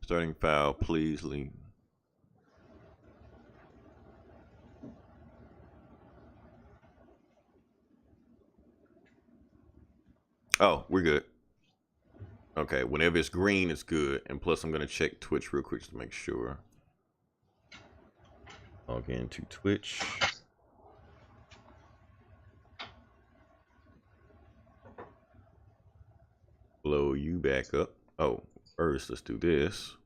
Starting file, please leave. Oh, we're good. Okay, whenever it's green, it's good. And plus, I'm gonna check Twitch real quick just to make sure. Log into Twitch. Blow you back up. Oh, first, let's do this.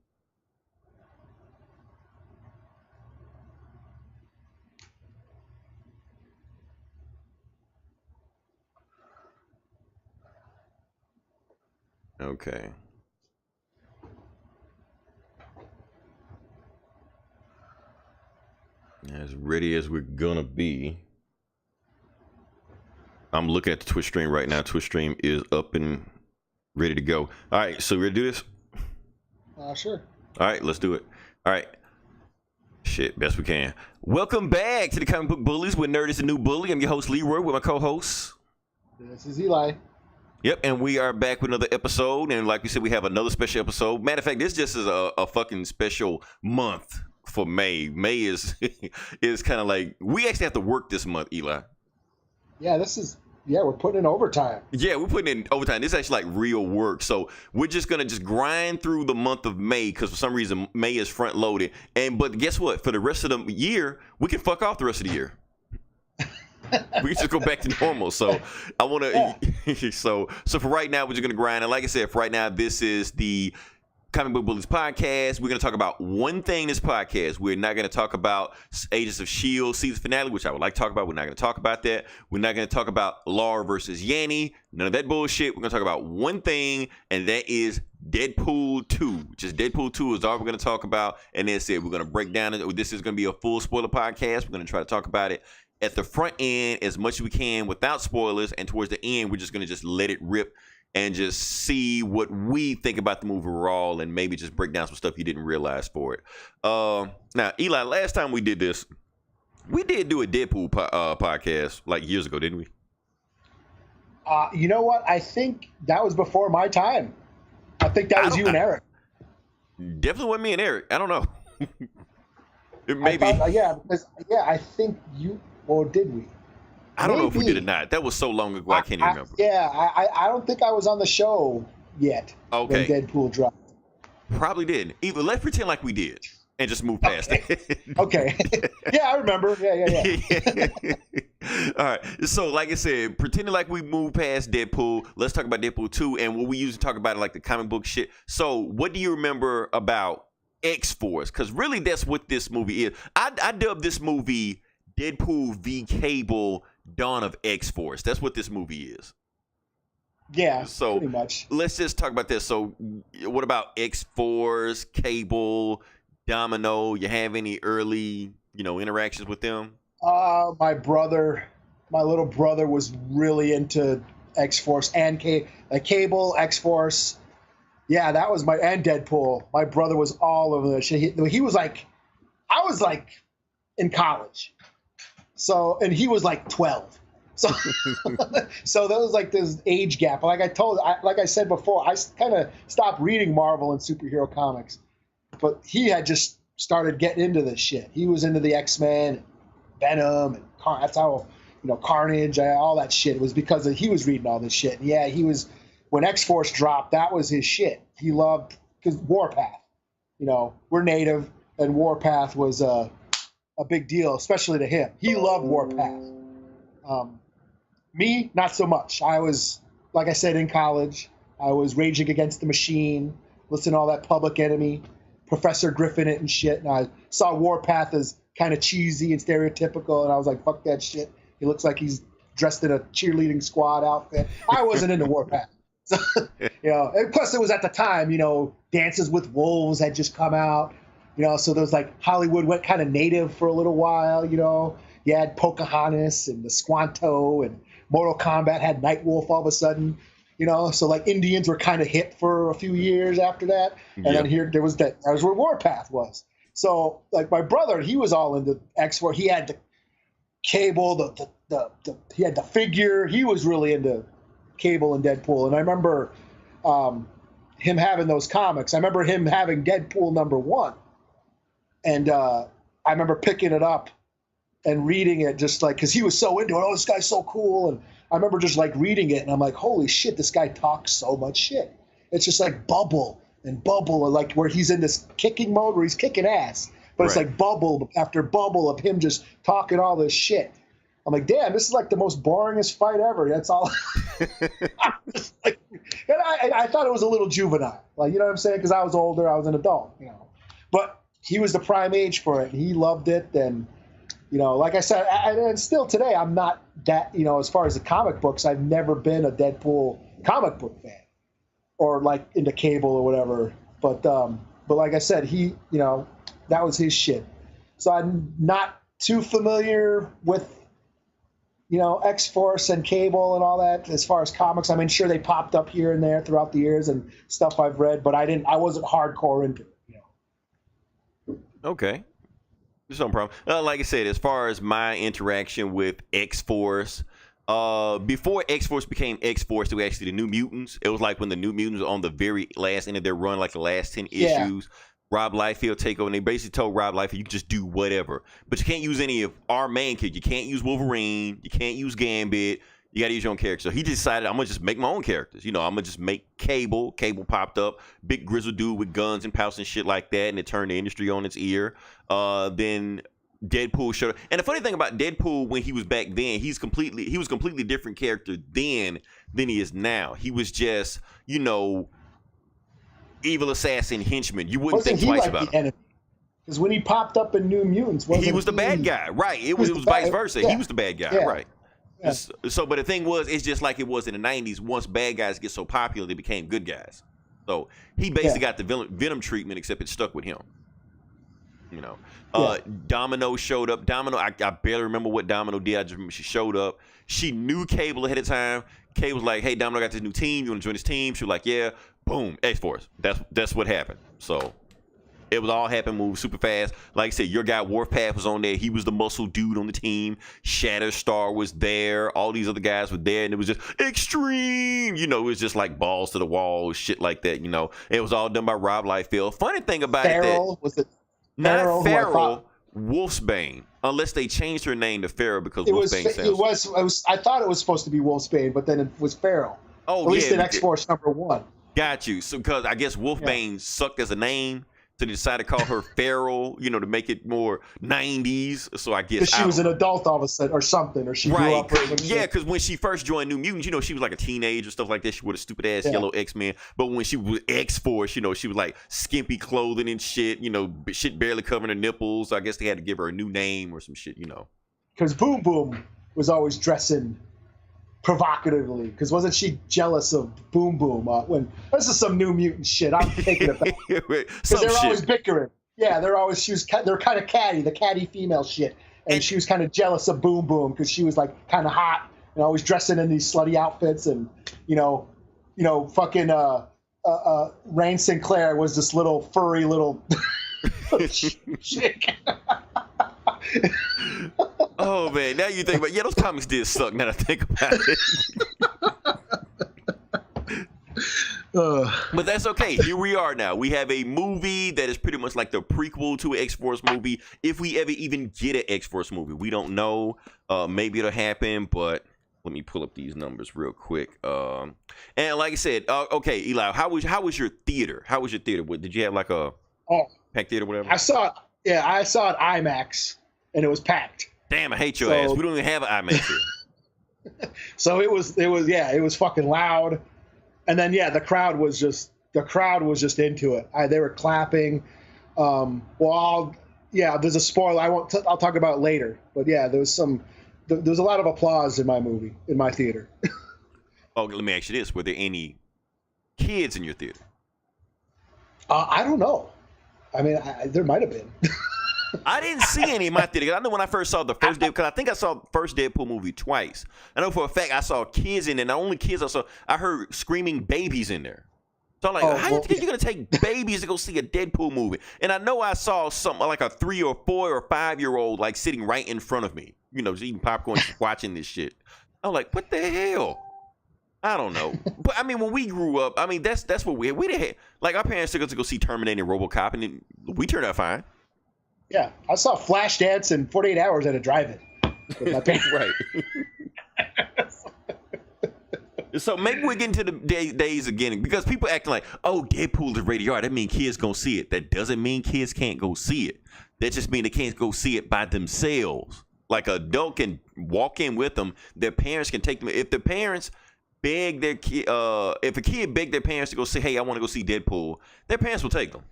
Okay. As ready as we're gonna be. I'm looking at the Twitch stream right now. Twitch stream is up and ready to go. All right, so we're gonna do this? Sure. All right, let's do it. All right. Shit, best we can. Welcome back to the Comic Book Bullies, where nerd is the new bully. I'm your host, Leroy, with my co-host. This is Eli. Yep, and we are back with another episode. And like we said, we have another special episode. Matter of fact, this just is a fucking special month for May. May is is kind of like, we actually have to work this month, Eli. Yeah, we're putting in overtime. Yeah, we're putting in overtime. This is actually like real work. So we're just gonna just grind through the month of May because for some reason May is front loaded. But guess what? For the rest of the year, we can fuck off the rest of the year. We can just go back to normal. So I want to. Yeah. So for right now, we're just gonna grind. And like I said, for right now, this is the Comic Book Bullies podcast. We're going to talk about one thing in this podcast. We're not going to talk about Agents of S.H.I.E.L.D. season finale, which I would like to talk about. We're not going to talk about that. We're not going to talk about Laura versus Yanny. None of that bullshit. We're going to talk about one thing, and that is Deadpool 2. Just Deadpool 2 is all we're going to talk about. And that's it. We're going to break down it. This is going to be a full spoiler podcast. We're going to try to talk about it at the front end as much as we can without spoilers. And towards the end, we're just going to just let it rip and just see what we think about the movie overall and maybe just break down some stuff you didn't realize for it. Now, Eli, last time we did this, we did do a Deadpool podcast like years ago, didn't we? You know what? I think that was before my time. I think that was you and Eric. Definitely wasn't me and Eric. I don't know. Maybe. I think you, or did we? I don't know if we did or not. That was so long ago, I can't even remember. I don't think I was on the show yet when Deadpool dropped. Probably didn't. Either let's pretend like we did and just move past it. Okay. Yeah, I remember. Yeah. All right. So, like I said, pretending like we moved past Deadpool, let's talk about Deadpool 2 and what we usually talk about, like the comic book shit. So, what do you remember about X-Force? Because really, that's what this movie is. I dubbed this movie Deadpool v. Cable Dawn of X-Force. That's what this movie is. Yeah, so pretty much. Let's just talk about this. So what about X-Force, Cable, Domino? You have any early, interactions with them? My little brother was really into X-Force and Cable, X-Force. Yeah, that was and Deadpool. My brother was all over the shit. He was like, I was like in college. So, and he was like 12. So, so there was like this age gap. Like I said before, I kind of stopped reading Marvel and superhero comics, but he had just started getting into this shit. He was into the X-Men, Venom, and that's how, Carnage, all that shit. It was because he was reading all this shit. And yeah, he was, when X-Force dropped, that was his shit. He loved, because Warpath, we're native, and Warpath was a big deal, especially to him. He loved Warpath. Me, not so much. I was, like I said, in college. I was Raging Against the Machine, listening to all that Public Enemy, Professor Griffin it and shit. And I saw Warpath as kind of cheesy and stereotypical, and I was like, fuck that shit. He looks like he's dressed in a cheerleading squad outfit. I wasn't into Warpath. So, and plus it was at the time, Dances with Wolves had just come out. So there was like Hollywood went kind of native for a little while, You had Pocahontas and the Squanto, and Mortal Kombat had Nightwolf all of a sudden, So like Indians were kind of hip for a few years after that. And then there was that was where Warpath was. So like my brother, he was all into X-Force. He had the Cable, he had the figure. He was really into Cable and Deadpool. And I remember him having those comics. I remember him having Deadpool #1, and I remember picking it up and reading it, just like, because he was so into it. Oh, this guy's so cool. And I remember just like reading it, and I'm like, holy shit, this guy talks so much shit. It's just like bubble, and like where he's in this kicking mode where he's kicking ass, but it's like bubble after bubble of him just talking all this shit. I'm like, damn, this is like the most boringest fight ever. That's all. Like, and I thought it was a little juvenile, like, you know what I'm saying? Because I was older, I was an adult, you know. But he was the prime age for it, and he loved it. And you know, like I said, and still today, I'm not that, you know, as far as the comic books, I've never been a Deadpool comic book fan, or like into Cable or whatever. But like I said, he, you know, that was his shit. So I'm not too familiar with, you know, X-Force and Cable and all that as far as comics. I mean, sure, they popped up here and there throughout the years and stuff I've read, but I wasn't hardcore into it, you know. Okay. There's no problem. Like I said, as far as my interaction with X-Force, before X-Force became X-Force, they were actually the New Mutants. It was like when the New Mutants were on the very last end of their run, like the last 10 issues. Rob Liefeld take over, and they basically told Rob Liefeld, you can just do whatever. But you can't use any of our main kids. You can't use Wolverine. You can't use Gambit. You got to use your own character. So he decided, I'm going to just make my own characters. You know, I'm going to just make Cable. Cable popped up. Big grizzled dude with guns and pouches and shit like that. And it turned the industry on its ear. Then Deadpool showed up. And the funny thing about Deadpool, when he was back then, he was completely different character then than he is now. He was just, you know, evil assassin henchman. You wouldn't think twice about him. Because when he popped up in New Mutants, he was the bad guy. Right. It was vice versa. Yeah. He was the bad guy. Yeah. Right. Yeah. So, but the thing was, it's just like it was in the 90s. Once bad guys get so popular, they became good guys. So he basically got the Venom treatment, except it stuck with him. You know, Domino showed up. Domino, I barely remember what Domino did. I just remember she showed up. She knew Cable ahead of time. Cable was like, "Hey, Domino got this new team. You want to join this team?" She was like, "Yeah." Boom, X-Force. That's what happened. So it was all happen, move super fast. Like I said, your guy Warpath was on there. He was the muscle dude on the team. Shatterstar was there. All these other guys were there, and it was just extreme. You know, it was just like balls to the wall, shit like that. You know, it was all done by Rob Liefeld. Funny thing about Farrell, was it not Farrell, Wolfsbane. Unless they changed her name to Farrell because Wolfsbane sounds. I thought it was supposed to be Wolfsbane, but then it was Farrell. Oh, at least in X-Force #1. Got you. So, because I guess Wolfbane sucked as a name, so they decided to call her Feral, you know, to make it more 90s. So I guess she was an adult all of a sudden, or something, or she grew up. Yeah, because when she first joined New Mutants, you know, she was like a teenager, stuff like that. She wore a stupid ass yellow X-Men. But when she was X-Force, you know, she was like skimpy clothing and shit. You know, shit barely covering her nipples. So I guess they had to give her a new name or some shit. You know, because Boom Boom was always dressing provocatively, because wasn't she jealous of Boom Boom when this is some New Mutant shit? I'm taking it back because they're always bickering. Yeah, they're kind of catty, the catty female shit, and she was kind of jealous of Boom Boom because she was like kind of hot and always dressing in these slutty outfits, and you know, fucking Rain Sinclair was this little furry little chick. Oh man, now you think about those comics did suck. Now that I think about it, but that's okay. Here we are now. We have a movie that is pretty much like the prequel to an X-Force movie. If we ever even get an X-Force movie, we don't know. Maybe it'll happen, but let me pull up these numbers real quick. And like I said, okay, Eli, how was your theater? How was your theater? Did you have like a packed theater, or whatever? I saw it IMAX, and it was packed. Damn, I hate your ass. We don't even have an IMAX here. So it was fucking loud, and then the crowd was just into it. They were clapping. There's a spoiler. I'll talk about it later. But there's a lot of applause in my theater. Oh, let me ask you this: were there any kids in your theater? I don't know. I mean, there might have been. I didn't see any in my theater. I know when I first saw the first Deadpool, because I think I saw the first Deadpool movie twice. I know for a fact I saw kids in there. The only kids I saw, I heard screaming babies in there. So I'm like, how you think you're going to take babies to go see a Deadpool movie? And I know I saw something like a 3 or 4 or 5-year-old like sitting right in front of me, you know, just eating popcorn, just watching this shit. I'm like, what the hell? I don't know, but I mean, when we grew up, I mean, that's what we didn't have, like our parents took us to go see Terminator and RoboCop, and then we turned out fine. Yeah, I saw Flashdance in 48 Hours at a drive-in with my parents. Right. So maybe we're getting to the days again because people acting like, oh, Deadpool is rated R. That means kids gonna see it. That doesn't mean kids can't go see it. That just means they can't go see it by themselves. Like an adult can walk in with them. Their parents can take them. If the parents beg their kid, if a kid begged their parents to go say, hey, I want to go see Deadpool, their parents will take them.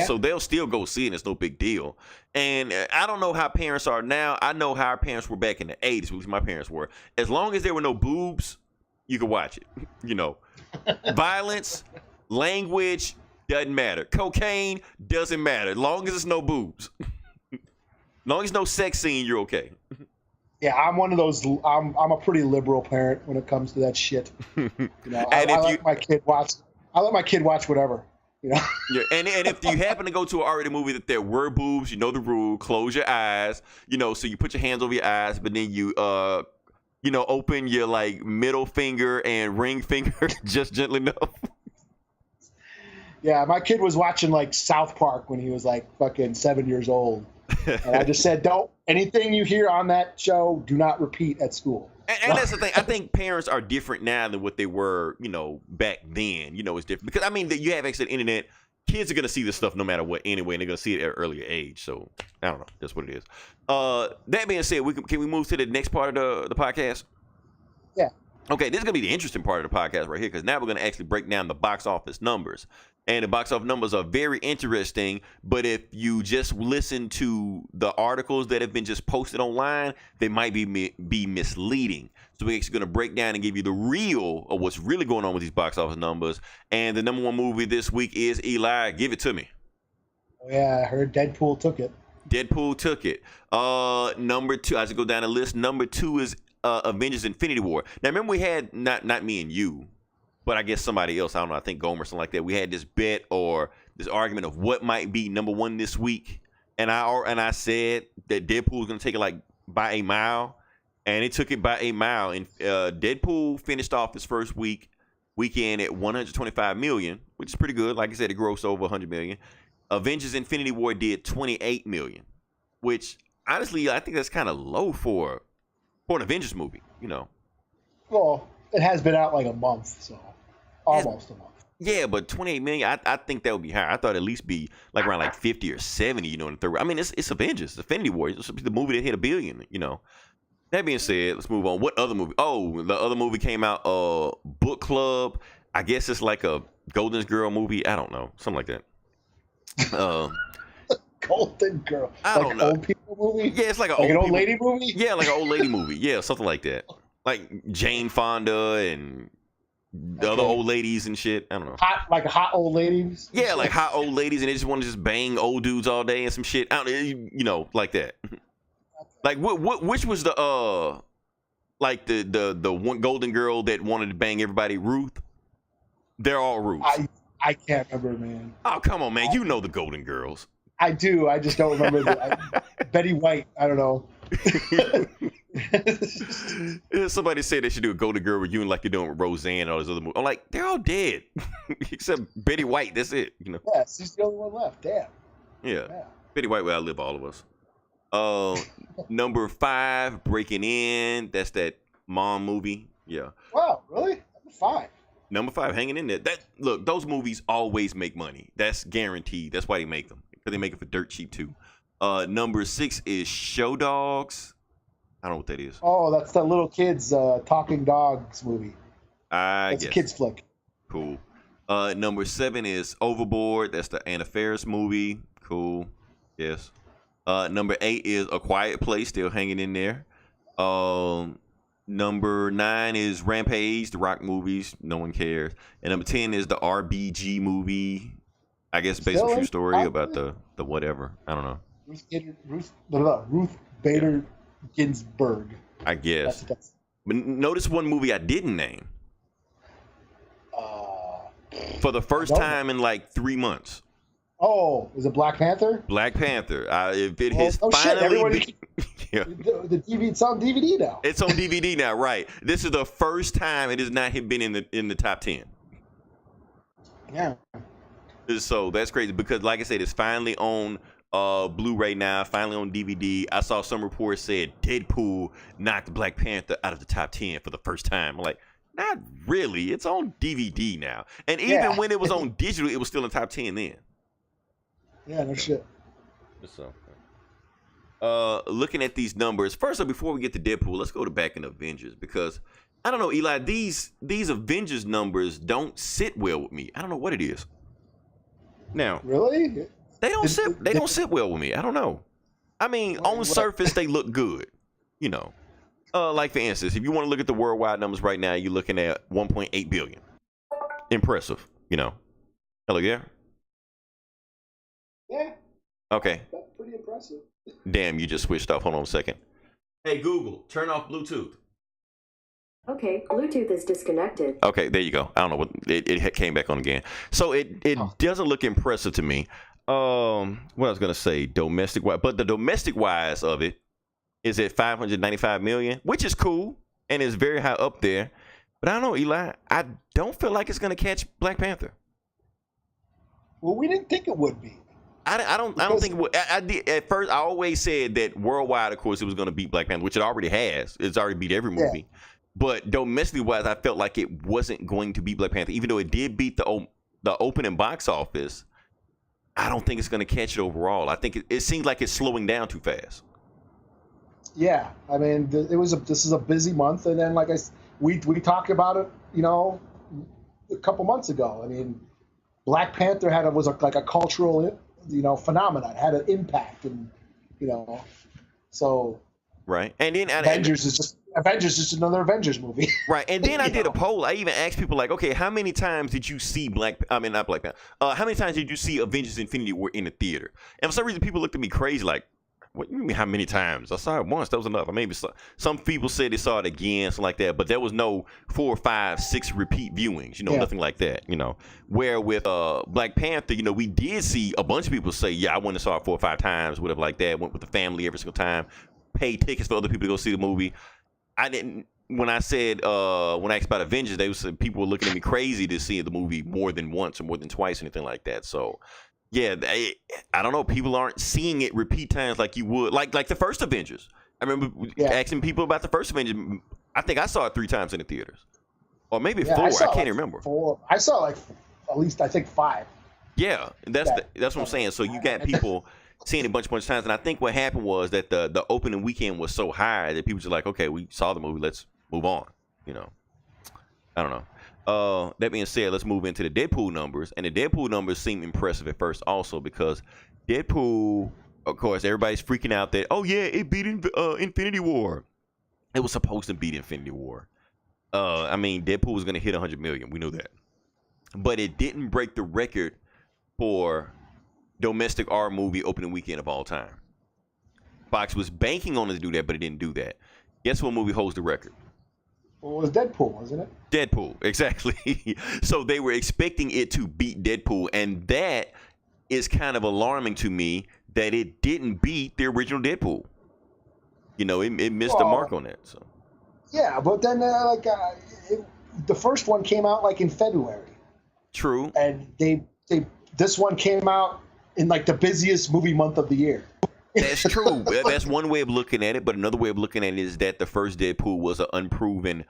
So they'll still go see it. It's no big deal. And I don't know how parents are now. I know how our parents were back in the 80s, which my parents were. As long as there were no boobs, you could watch it. Violence, language, doesn't matter. Cocaine doesn't matter. As long as it's no boobs. As long as no sex scene, you're okay. Yeah, I'm one of those. I'm a pretty liberal parent when it comes to that shit. I let my kid watch. I let my kid watch whatever. Yeah, and if you happen to go to an R-rated movie that there were boobs, you know the rule. Close your eyes. So you put your hands over your eyes, but then you open your like middle finger and ring finger just gently enough. Yeah, my kid was watching like South Park when he was like fucking 7 years old. And I just said, don't, anything you hear on that show, do not repeat at school. And that's the thing. I think parents are different now than what they were, back then. It's different. Because, I mean, you have access to the internet. Kids are going to see this stuff no matter what anyway, and they're going to see it at an earlier age. So, I don't know. That's what it is. That being said, can we move to the next part of the podcast? Yeah. Okay, this is going to be the interesting part of the podcast right here because now we're going to actually break down the box office numbers. And the box office numbers are very interesting, but if you just listen to the articles that have been just posted online, they might be misleading. So we're actually going to break down and give you the real of what's really going on with these box office numbers. And the number one movie this week is Eli. Give it to me. Oh, yeah, I heard Deadpool took it. Deadpool took it. Number two, I should go down the list. Number two is Avengers Infinity War. Now, remember we had, not me and you, but I guess somebody else, I don't know, I think Gomer or something like that. We had this bet or this argument of what might be number one this week. And I said that Deadpool was going to take it like by a mile. And it took it by a mile. And Deadpool finished off his first weekend at $125 million, which is pretty good. Like I said, it grossed over $100 million. Avengers Infinity War did $28 million, which honestly, I think that's kind of low for an Avengers movie, Well, it has been out like a month, so almost a month. Yeah, but $28 million, I think that would be higher. I thought it'd at least be like around like 50 or 70, in the third. I mean, it's Avengers, Infinity War. It's the movie that hit $1 billion, That being said, let's move on. What other movie? Oh, the other movie came out, Book Club. I guess it's like a Golden Girl movie. I don't know. Something like that. Golden Girl. I don't know. Old people movie? Yeah, it's like an old lady movie? Yeah, like an old lady movie. Yeah, something like that. Like Jane Fonda and the other old ladies and shit. I don't know. Hot old ladies? Yeah, like hot old ladies, and they just want to just bang old dudes all day and some shit. I don't, like that. Like which was the like the one Golden Girl that wanted to bang everybody? Ruth. They're all Ruths. I can't remember, man. Oh, come on, man. You know the Golden Girls. I do. I just don't remember Betty White. I don't know. Somebody said they should do a Golden Girl reunion like you're doing with Roseanne and all those other movies. I'm like, they're all dead. Except Betty White. That's it. Yeah, she's the only one left. Damn. Yeah. Betty White will outlive all of us. Number 5, Breaking In. That's that mom movie. Yeah. Wow, really? Number 5. Number 5, hanging in there. Look, those movies always make money. That's guaranteed. That's why they make them. Because they make it for dirt cheap too. Number 6 is Show Dogs. I don't know what that is. Oh, that's that little kids talking dogs movie. That's a kids flick. Cool. Number 7 is Overboard. That's the Anna Faris movie. Cool. Yes. Number 8 is A Quiet Place. Still hanging in there. Number 9 is Rampage, the Rock movies. No one cares. And number 10 is the RBG movie. I guess based on a true story about the whatever. I don't know. Ruth Bader Ginsburg. I guess. But notice one movie I didn't name. For the first time in like 3 months. Oh, is it Black Panther? Black Panther. If it Oh, has oh shit! finally Everybody, been, yeah, the DVD, it's on DVD now. it's on DVD now, right? This is the first time it has not been in the top 10. Yeah. So that's crazy because, like I said, it's finally on Blu-ray now, finally on DVD. I saw some reports said Deadpool knocked Black Panther out of the top 10 for the first time. I'm like, not really. It's on DVD now. And even when it was on digital, it was still in top 10 then. Yeah, no shit. So, looking at these numbers, first of all, before we get to Deadpool, let's go to back in Avengers because I don't know, Eli, these Avengers numbers don't sit well with me. I don't know what it is. Now, really? They don't sit well with me. I don't know. I mean, on the surface, they look good. You know, like for instance, if you want to look at the worldwide numbers right now, you're looking at 1.8 billion. Impressive. You know. Hello, yeah. Yeah. Okay. That's pretty impressive. Damn, you just switched off. Hold on a second. Hey Google, turn off Bluetooth. Okay, Bluetooth is disconnected. Okay, there you go. I don't know what it came back on again. So it doesn't look impressive to me. What I was gonna say, domestic wise, but the domestic wise of it is at 595 million, which is cool and is very high up there. But I don't know, Eli. I don't feel like it's gonna catch Black Panther. Well, we didn't think it would be. I don't think it would. I did at first. I always said that worldwide, of course, it was gonna beat Black Panther, which it already has. It's already beat every movie. Yeah. But domestically wise, I felt like it wasn't going to beat Black Panther, even though it did beat the opening box office. I don't think it's going to catch it overall. I think it seems like it's slowing down too fast. Yeah, I mean, this is a busy month, and then we talked about it, you know, a couple months ago. I mean, Black Panther was like a cultural, you know, phenomenon. It had an impact, and you know, so right. And then Avengers is just another Avengers movie. Right. And then I did a poll. I even asked people like, okay, how many times did you see how many times did you see Avengers Infinity War in the theater? And for some reason people looked at me crazy like, what do you mean how many times? I saw it once. That was enough. Maybe some people said they saw it again, something like that. But there was no 4, 5, 6 repeat viewings, you know, nothing like that, you know. Where with Black Panther, you know, we did see a bunch of people say, yeah, I went and saw it 4 or 5 times, whatever like that. Went with the family every single time. Paid tickets for other people to go see the movie. I didn't. When I said when I asked about Avengers, people were looking at me crazy to see the movie more than once or more than twice, or anything like that. So, yeah, I don't know. People aren't seeing it repeat times like you would, like the first Avengers. I remember asking people about the first Avengers. I think I saw it 3 times in the theaters, or maybe 4. I can't even remember. 4. I saw like at least I think 5. Yeah, that's what I'm saying. So you got people seeing it a bunch of times, and I think what happened was that the opening weekend was so high that people were like, okay, we saw the movie, let's move on. You know, I don't know. That being said, let's move into the Deadpool numbers, and the Deadpool numbers seem impressive at first, also because Deadpool, of course, everybody's freaking out that it beat Infinity War. It was supposed to beat Infinity War. I mean, Deadpool was going to hit 100 million. We knew that, but it didn't break the record for domestic R movie opening weekend of all time. Fox was banking on it to do that, but it didn't do that. Guess what movie holds the record? Well, it was Deadpool, wasn't it? Deadpool, exactly. So they were expecting it to beat Deadpool, and that is kind of alarming to me that it didn't beat the original Deadpool. You know, it missed the mark on that. So. Yeah, but then the first one came out like in February. True. And this one came out in like the busiest movie month of the year. That's true. That's one way of looking at it, but another way of looking at it is that the first Deadpool was an unproven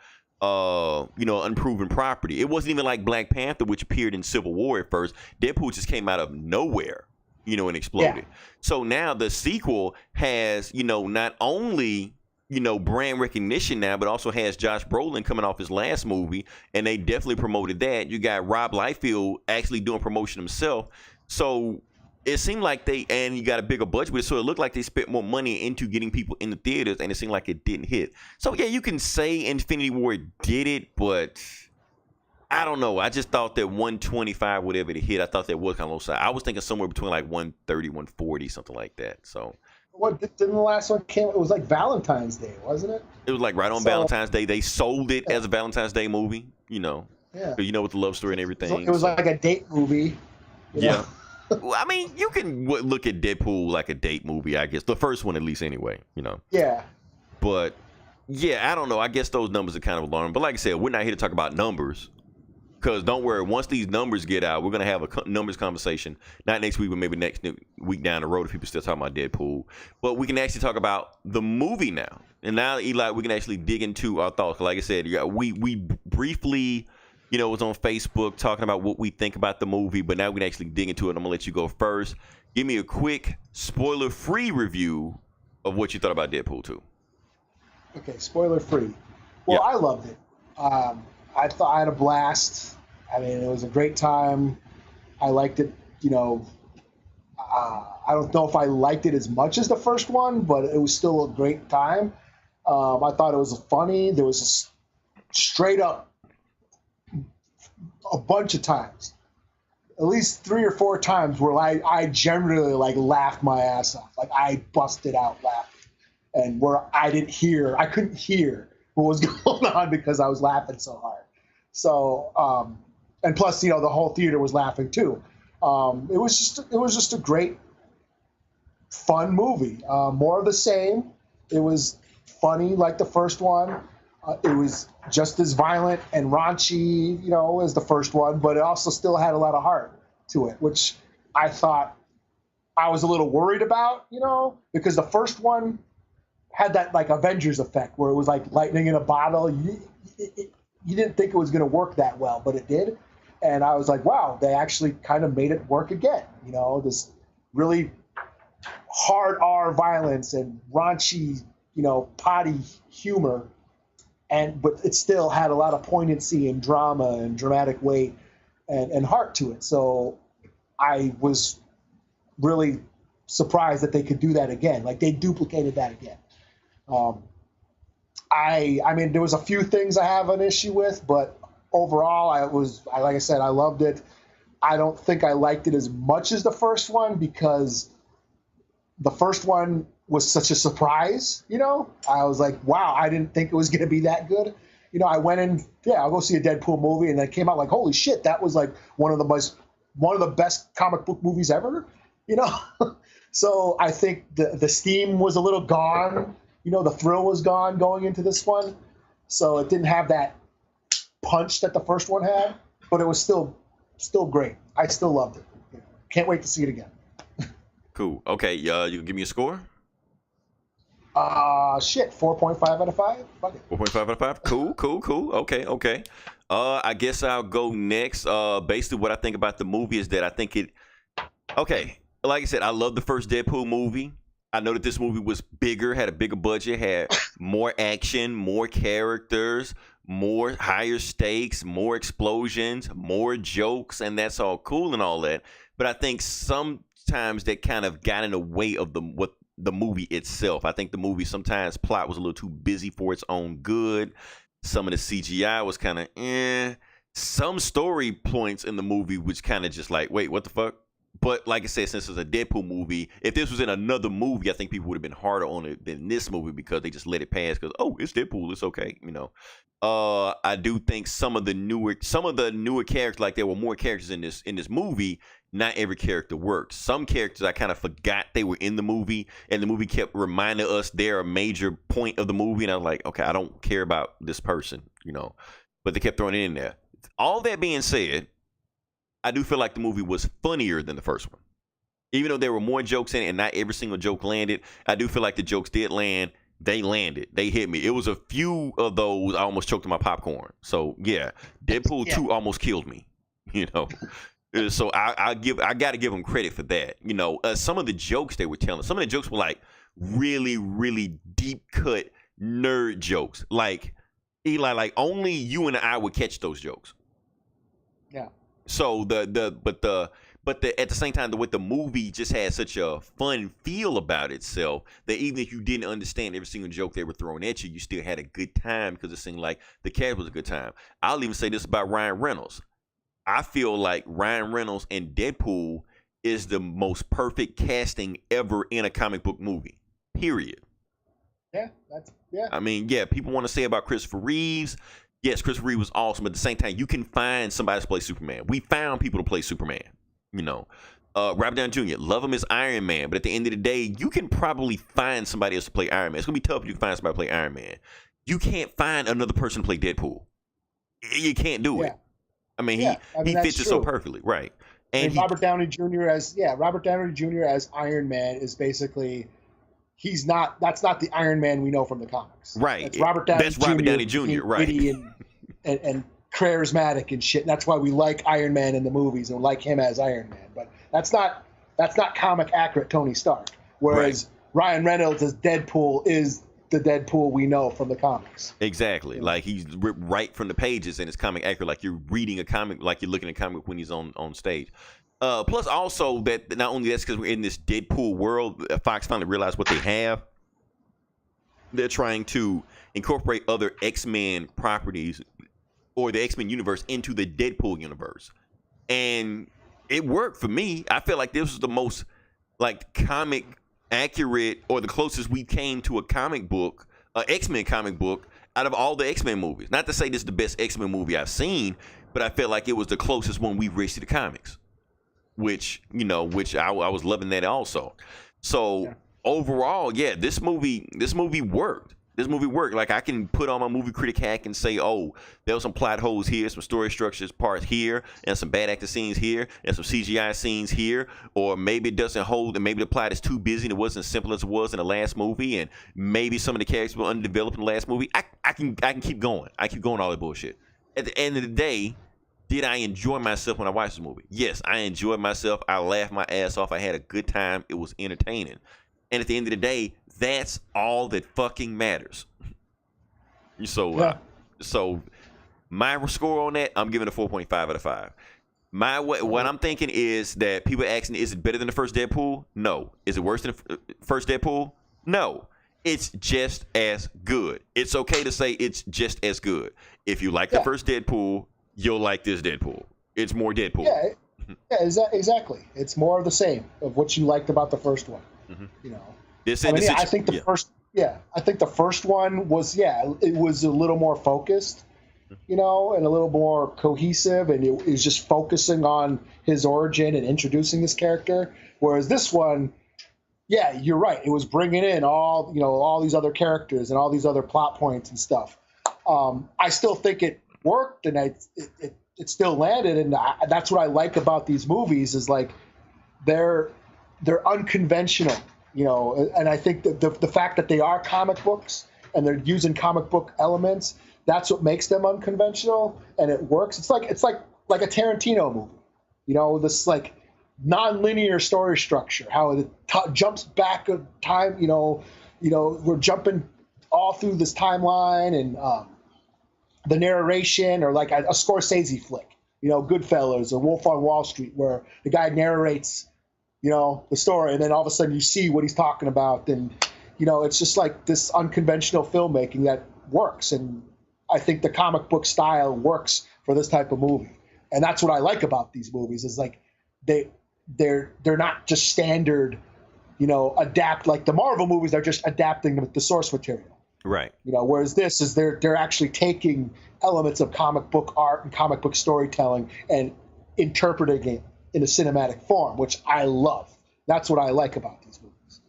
property. It wasn't even like Black Panther, which appeared in Civil War at first. Deadpool just came out of nowhere, you know, and exploded. Yeah. So now the sequel has, you know, not only, you know, brand recognition now, but also has Josh Brolin coming off his last movie, and they definitely promoted that. You got Rob Liefeld actually doing promotion himself. So it seemed like and you got a bigger budget with it, so it looked like they spent more money into getting people in the theaters, and it seemed like it didn't hit. So yeah, you can say Infinity War did it, but I don't know. I just thought that 125, whatever it hit, I thought that was kind of low side. I was thinking somewhere between like 130, 140, something like that. So what didn't the last one came? It was like Valentine's Day, wasn't it? It was like right on Valentine's Day. They sold it as a Valentine's Day movie, you know. Yeah. You know, with the love story and everything. It was like a date movie. Yeah. Well, I mean, you can look at Deadpool like a date movie, I guess. The first one, at least, anyway. Yeah. But yeah, I don't know. I guess those numbers are kind of alarming. But like I said, we're not here to talk about numbers. Because don't worry, once these numbers get out, we're going to have a numbers conversation. Not next week, but maybe next week down the road if people still talking about Deadpool. But we can actually talk about the movie now. And now, Eli, we can actually dig into our thoughts. Like I said, we briefly, was on Facebook talking about what we think about the movie. But now we can actually dig into it. I'm going to let you go first. Give me a quick, spoiler-free review of what you thought about Deadpool 2. Okay, spoiler free. Well, Yeah. I loved it. I thought I had a blast. I mean, it was a great time. I liked it. I don't know if I liked it as much as the first one, but it was still a great time. I thought it was funny. There was straight up a bunch of times, at least 3 or 4 times, where I generally laughed my ass off. Like I busted out laughing. And where I couldn't hear what was going on because I was laughing so hard. So, and plus, the whole theater was laughing too. It was just a great, fun movie. More of the same. It was funny like the first one. It was just as violent and raunchy, as the first one, but it also still had a lot of heart to it, which I thought I was a little worried about, because the first one had that Avengers effect where it was like lightning in a bottle. You didn't think it was going to work that well, but it did. And I was like, wow, they actually kind of made it work again. This really hard R violence and raunchy, potty humor. But it still had a lot of poignancy and drama and dramatic weight and heart to it. So I was really surprised that they could do that again. Like they duplicated that again. I mean, there was a few things I have an issue with, but overall, like I said, I loved it. I don't think I liked it as much as the first one because the first one was such a surprise. I was like, wow, I didn't think it was going to be that good. I went in, I'll go see a Deadpool movie, and then came out like, holy shit, that was like one of the best comic book movies ever. So I think the steam was a little gone. The thrill was gone going into this one. So it didn't have that punch that the first one had, but it was still great. I still loved it. Can't wait to see it again. Cool. Okay, you can give me a score? 4.5 out of 5. Fuck it. 4.5 out of 5. Cool. Okay. I guess I'll go next. Basically, what I think about the movie is that I think it. Okay, like I said, I love the first Deadpool movie. I know that this movie was bigger, had a bigger budget, had more action, more characters, more higher stakes, more explosions, more jokes, and that's all cool and all that. But I think sometimes that kind of got in the way of the movie itself. I think the movie sometimes plot was a little too busy for its own good. Some of the CGI was kind of Some story points in the movie which kind of just like, wait, what the fuck? But like I said, since it's a Deadpool movie, if this was in another movie, I think people would have been harder on it than this movie because they just let it pass because, oh, it's Deadpool, it's okay, I do think some of the newer characters, like there were more characters in this movie. Not every character worked. Some characters I kind of forgot they were in the movie, and the movie kept reminding us they're a major point of the movie, and I was like, okay, I don't care about this person, but they kept throwing it in there. All that being said, I do feel like the movie was funnier than the first one. Even though there were more jokes in it and not every single joke landed, I do feel like the jokes did land. They landed. They hit me. It was a few of those I almost choked on my popcorn. So, yeah, Deadpool 2 almost killed me, So I got to give them credit for that. Some of the jokes they were telling, some of the jokes were like really, really deep cut nerd jokes. Like, Eli, like only you and I would catch those jokes. Yeah. So at the same time, the movie just had such a fun feel about itself that even if you didn't understand every single joke they were throwing at you, you still had a good time because it seemed like the character was a good time. I'll even say this about Ryan Reynolds. I feel like Ryan Reynolds and Deadpool is the most perfect casting ever in a comic book movie. Period. Yeah, I mean, yeah, people want to say about Christopher Reeves. Yes, Christopher Reeve was awesome. But at the same time, you can find somebody to play Superman. We found people to play Superman, Robert Downey Jr. Love him as Iron Man, but at the end of the day, you can probably find somebody else to play Iron Man. It's gonna be tough if you can find somebody to play Iron Man. You can't find another person to play Deadpool. You can't do it. I mean, he fits it so perfectly, right? And Robert Downey Jr. as Iron Man is basically that's not the Iron Man we know from the comics. Right. It's Robert Downey Jr. Right. And charismatic and shit. And that's why we like Iron Man in the movies and like him as Iron Man. But that's not comic accurate Tony Stark. Whereas Ryan Reynolds as Deadpool is the Deadpool we know from the comics. Exactly. Like he's ripped right from the pages and it's comic accurate, like you're reading a comic, like you're looking at a comic when he's on stage. Plus also that not only that's because we're in this Deadpool world, Fox finally realized what they have. They're trying to incorporate other X-Men properties or the X-Men universe into the Deadpool universe. And it worked for me. I feel like this was the most like comic accurate or the closest we came to a comic book, X-Men comic book out of all the X-Men movies. Not to say this is the best X-Men movie I've seen, but I felt like it was the closest one we've reached to the comics, which I was loving that also. So overall, this movie worked. This movie worked. Like I can put on my movie critic hack and say, oh, there was some plot holes here, some story structures parts here, and some bad actor scenes here, and some CGI scenes here, or maybe it doesn't hold, and maybe the plot is too busy and it wasn't as simple as it was in the last movie, and maybe some of the characters were underdeveloped in the last movie. I can keep going. I keep going all that bullshit. At the end of the day, did I enjoy myself when I watched this movie? Yes, I enjoyed myself. I laughed my ass off. I had a good time. It was entertaining. And at the end of the day, that's all that fucking matters. So my score on that, I'm giving a 4.5 out of 5. What I'm thinking is that people are asking, is it better than the first Deadpool? No. Is it worse than the first Deadpool? No. It's just as good. It's okay to say it's just as good. If you like the first Deadpool, you'll like this Deadpool. It's more Deadpool. Yeah, exactly. It's more of the same of what you liked about the first one. Mm-hmm. I think the first. Yeah, I think the first one was it was a little more focused, and a little more cohesive, and it was just focusing on his origin and introducing this character. Whereas this one, you're right. It was bringing in all these other characters and all these other plot points and stuff. I still think it worked, and it still landed, and that's what I like about these movies is like they're unconventional. And I think that the fact that they are comic books and they're using comic book elements, that's what makes them unconventional, and it works. It's like a Tarantino movie, this like non-linear story structure, how it jumps back of time. We're jumping all through this timeline, and the narration, or like a Scorsese flick, Goodfellas or Wolf on Wall Street, where the guy narrates the story, and then all of a sudden you see what he's talking about, and it's just like this unconventional filmmaking that works, and I think the comic book style works for this type of movie, and that's what I like about these movies is like they're not just standard, adapt like the Marvel movies. They're just adapting the source material, right? Whereas this is they're actually taking elements of comic book art and comic book storytelling and interpreting it in a cinematic form, which I love. That's what I like about these movies.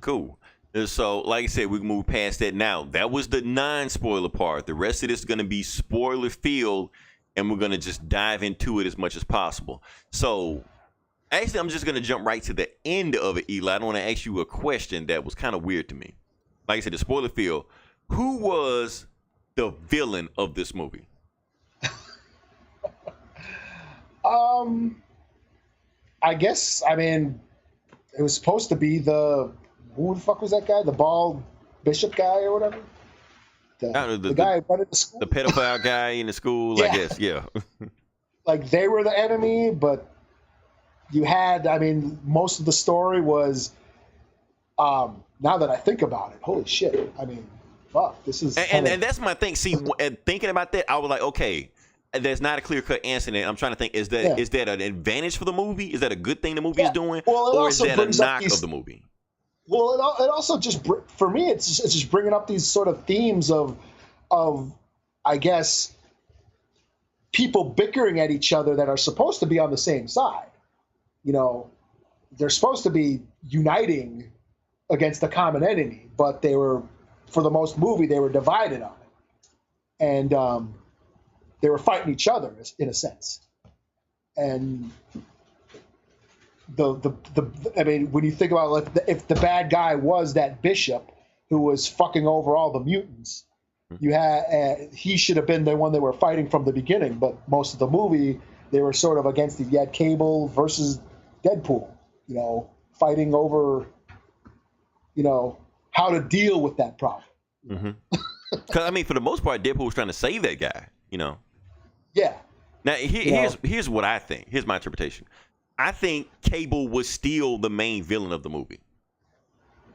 Cool. And so, like I said, we can move past that now. That was the non-spoiler part. The rest of this is going to be spoiler-filled, and we're going to just dive into it as much as possible. So, actually, I'm just going to jump right to the end of it, Eli. I want to ask you a question that was kind of weird to me. Like I said, the spoiler-filled. Who was the villain of this movie? I guess, it was supposed to be who the fuck was that guy? The bald bishop guy or whatever? The guy who running the school? The pedophile guy in the school, I guess, Like, they were the enemy, but you had, most of the story was, now that I think about it, holy shit, fuck, this is... And that's my thing. See, thinking about that, I was like, okay, there's not a clear-cut answer there. I'm trying to think, is that an advantage for the movie? Is that a good thing the movie is doing? Or is that a knock of the movie? Well, it also just, for me, it's just bringing up these sort of themes of I guess, people bickering at each other that are supposed to be on the same side. you know, they're supposed to be uniting against the common enemy, but they were, for the most movie, they were divided on it, and they were fighting each other in a sense. And I mean, when you think about like if the bad guy was that bishop who was fucking over all the mutants, you had he should have been the one they were fighting from the beginning. But most of the movie, they were sort of against it. You had Cable versus Deadpool, you know, fighting over, you know, how to deal with that problem. Because I mean, for the most part, Deadpool was trying to save that guy, you know. Yeah. Now here's what I think. Here's my interpretation. I think Cable was still the main villain of the movie.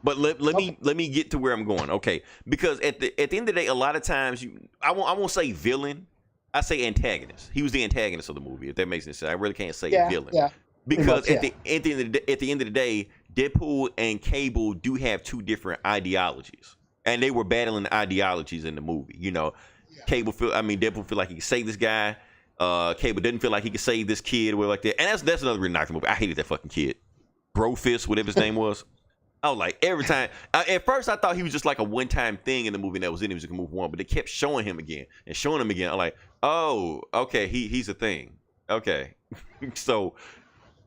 But let me get to where I'm going, okay? Because at the end of the day, a lot of times I won't say villain, I say antagonist. He was the antagonist of the movie, if that makes any sense. I really can't say villain. Yeah. Because at the end of the day, Deadpool and Cable do have two different ideologies, and they were battling ideologies in the movie. You know, Deadpool feel like he could save this guy. Cable didn't feel like he could save this kid or like that, and that's another reason I liked the movie. I hated that fucking kid, Brofist, whatever his name was. I was like, every time. At first, I thought he was just like a one-time thing in the movie that was in it. He was going to move on, but they kept showing him again and showing him again. I'm like, oh, okay, he's a thing. Okay, so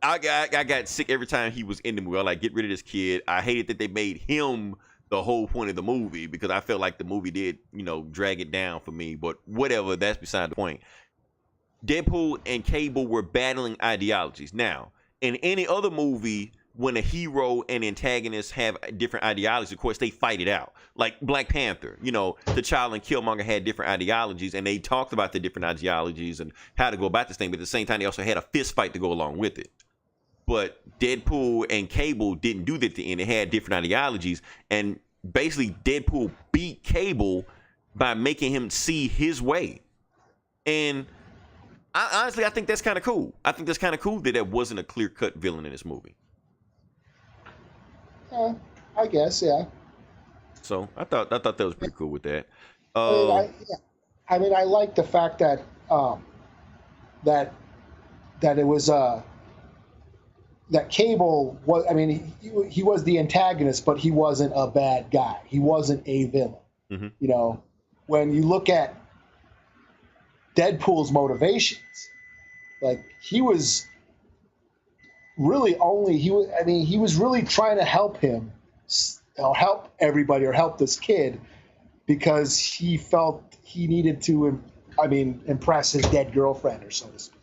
I got sick every time he was in the movie. I like, get rid of this kid. I hated that they made him the whole point of the movie because I felt like the movie did, you know, drag it down for me. But whatever, that's beside the point. Deadpool and Cable were battling ideologies. Now, in any other movie, when a hero and antagonist have different ideologies, of course, they fight it out. Like Black Panther, you know, T'Challa and Killmonger had different ideologies, and they talked about the different ideologies and how to go about this thing, but at the same time, they also had a fist fight to go along with it. But Deadpool and Cable didn't do that at the end. They had different ideologies, and basically Deadpool beat Cable by making him see his way. And honestly, I think that's kind of cool. I think that's kind of cool that there wasn't a clear-cut villain in this movie. I guess, yeah. So I thought that was pretty cool with that. I mean, I like the fact that that it was that Cable was. I mean, he was the antagonist, but he wasn't a bad guy. He wasn't a villain. Mm-hmm. You know, when you look at Deadpool's motivations, like he was really he was really trying to help him, help everybody or help this kid because he felt he needed to, impress his dead girlfriend or so to speak.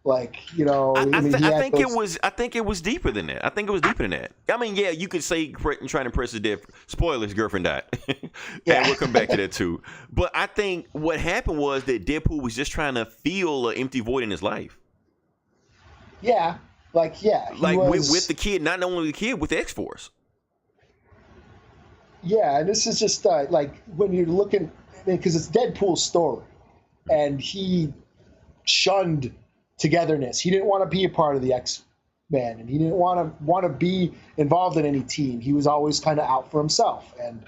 Like, you know, I think it was deeper than that. I think it was deeper than that. I mean, yeah, you could say trying to impress his dead. Spoiler: his girlfriend died, and we'll come back to that too. But I think what happened was that Deadpool was just trying to fill an empty void in his life. Yeah. With the kid, not only the kid, with the X-Force. Yeah, and this is just like when you're looking, because it's Deadpool's story, and he shunned togetherness. He didn't want to be a part of the X-Men, and he didn't want to be involved in any team. He was always kind of out for himself, and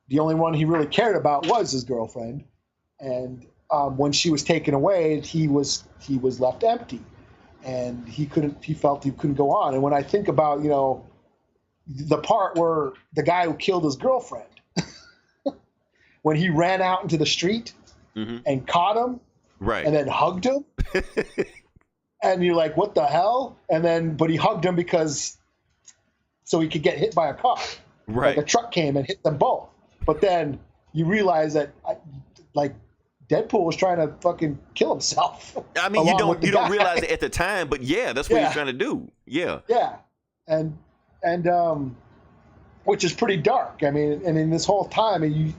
the only one he really cared about was his girlfriend. And when she was taken away, he was left empty. And he felt he couldn't go on. And when I think about, you know, the part where the guy who killed his girlfriend, when he ran out into the street and caught him, right, and then hugged him, and you're like, what the hell? But he hugged him so he could get hit by a car. Right. Like a truck came and hit them both. But then you realize that, Deadpool was trying to fucking kill himself. I mean, you don't realize it at the time, but yeah, that's what he's trying to do. Yeah. Yeah. And which is pretty dark. I mean, and in this whole time, he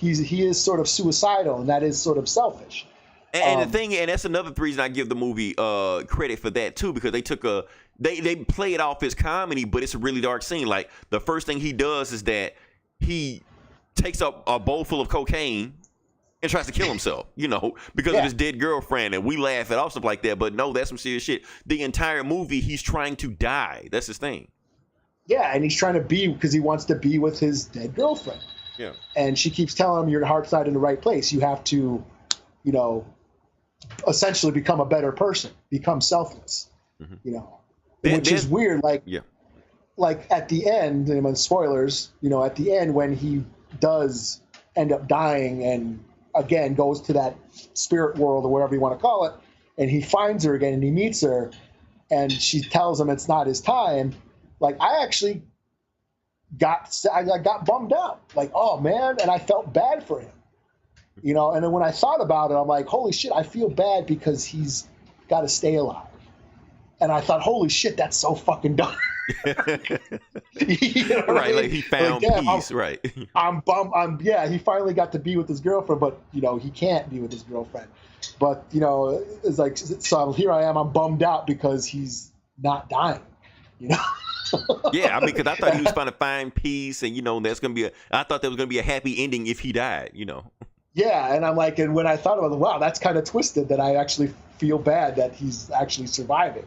is sort of suicidal, and that is sort of selfish. And the thing, and that's another reason I give the movie credit for that too, because they play it off as comedy, but it's a really dark scene. Like the first thing he does is that he takes up a bowl full of cocaine and tries to kill himself, because of his dead girlfriend, and we laugh at all stuff like that, but no, that's some serious shit. The entire movie, he's trying to die. That's his thing. Yeah, and he's trying to because he wants to be with his dead girlfriend. Yeah. And she keeps telling him, your heart's not in the right place. You have to, essentially become a better person, become selfless. Mhm. you know, Then- which is then- weird. Yeah. Like at the end, and when spoilers, you know, at the end when he does end up dying and again goes to that spirit world or whatever you want to call it, and he finds her again and he meets her, and she tells him it's not his time. Like I actually I got bummed out. Like, oh man, and I felt bad for him. You know, and then when I thought about it, I'm like, holy shit, I feel bad because he's got to stay alive. And I thought, holy shit, that's so fucking dumb. You know what I Right, mean? like he found Like, yeah, peace, right? I'm bummed. Yeah, he finally got to be with his girlfriend, but you know he can't be with his girlfriend. But you know, it's like so here I am. I'm bummed out because he's not dying. You know. Yeah, I mean, because I thought he was trying to find peace, and you know, I thought there was gonna be a happy ending if he died. You know. Yeah, and I'm like, and when I thought about it, wow, that's kind of twisted. That I actually feel bad that he's actually surviving.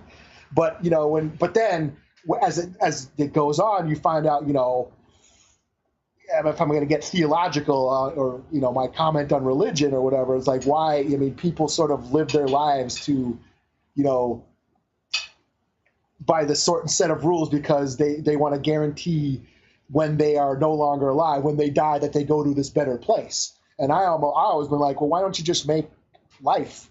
But you know, but then as it goes on, you find out, you know, if I'm going to get theological or you know my comment on religion or whatever, it's like why? I mean, people sort of live their lives to, you know, by the certain set of rules because they want to guarantee when they are no longer alive, when they die, that they go to this better place. And I always been like, well, why don't you just make life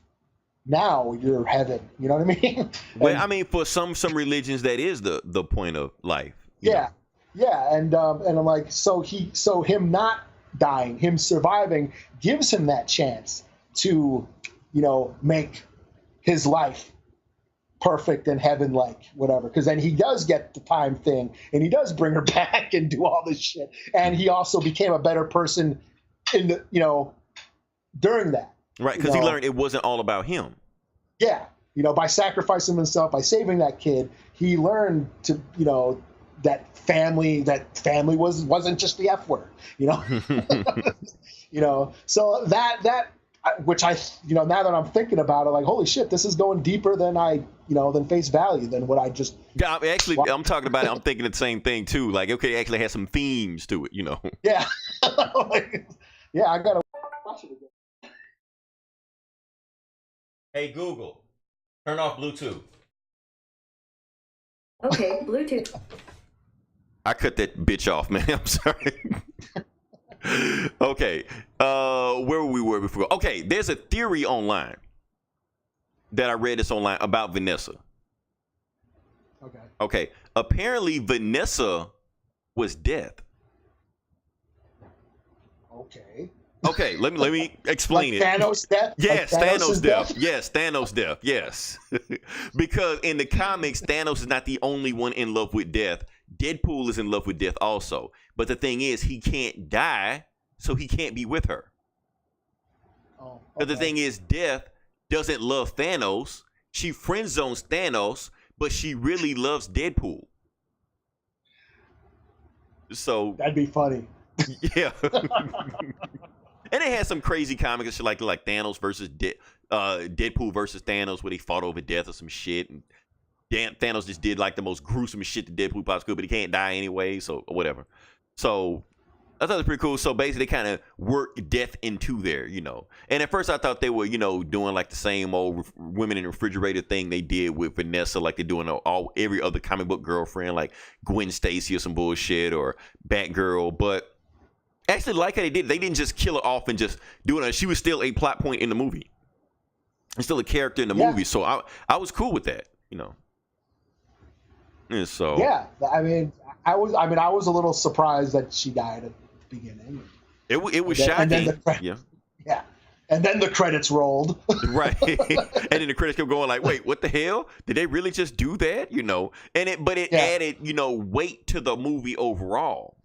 now your heaven? You know what I mean? Well, I mean, for some religions, that is the point of life. Yeah, yeah, and I'm like, so him not dying, him surviving, gives him that chance to, you know, make his life perfect and heaven-like, whatever. Because then he does get the time thing, and he does bring her back and do all this shit, and he also became a better person in the, you know, during that. Right, because he learned it wasn't all about him. Yeah, you know, by sacrificing himself, by saving that kid, he learned to, you know, that family wasn't just the F word, you know. You know, so that which I, you know, now that I'm thinking about it, like, holy shit, this is going deeper than than face value, than what I just. Yeah, actually, I'm talking about it. I'm thinking the same thing too. Like, okay, it actually has some themes to it, you know. Yeah, yeah, I gotta watch it again. Hey Google, turn off Bluetooth. Okay, Bluetooth. I cut that bitch off, man. I'm sorry. Okay, where we were before? Okay, there's a theory online that I read this online about Vanessa. Okay, apparently Vanessa was death. Okay, let me explain Like it. Thanos' death? Yes, Like Thanos' death. death? Yes, Thanos' death. Yes. Because in the comics, Thanos is not the only one in love with death. Deadpool is in love with death also. But the thing is, he can't die, so he can't be with her. Oh, But the thing is, death doesn't love Thanos. She friend zones Thanos, but she really loves Deadpool. So that'd be funny. yeah. And it had some crazy comics and shit like Thanos versus Deadpool versus Thanos, where they fought over death or some shit. And Thanos just did like the most gruesome shit that Deadpool possibly could, but he can't die anyway, so whatever. So I thought it was pretty cool. So basically, they kind of worked death into there, you know. And at first, I thought they were, you know, doing like the same old women in the refrigerator thing they did with Vanessa, like they're doing every other comic book girlfriend, like Gwen Stacy or some bullshit, or Batgirl, but. Actually, like how they did. They didn't just kill her off and just do it. She was still a plot point in the movie. And still a character in the movie. So I was cool with that, you know. And so yeah, I mean, I was a little surprised that she died at the beginning. It was shocking. Yeah. And then the credits rolled. Right. And then the credits kept going like, wait, what the hell? Did they really just do that? You know. But it added, you know, weight to the movie overall.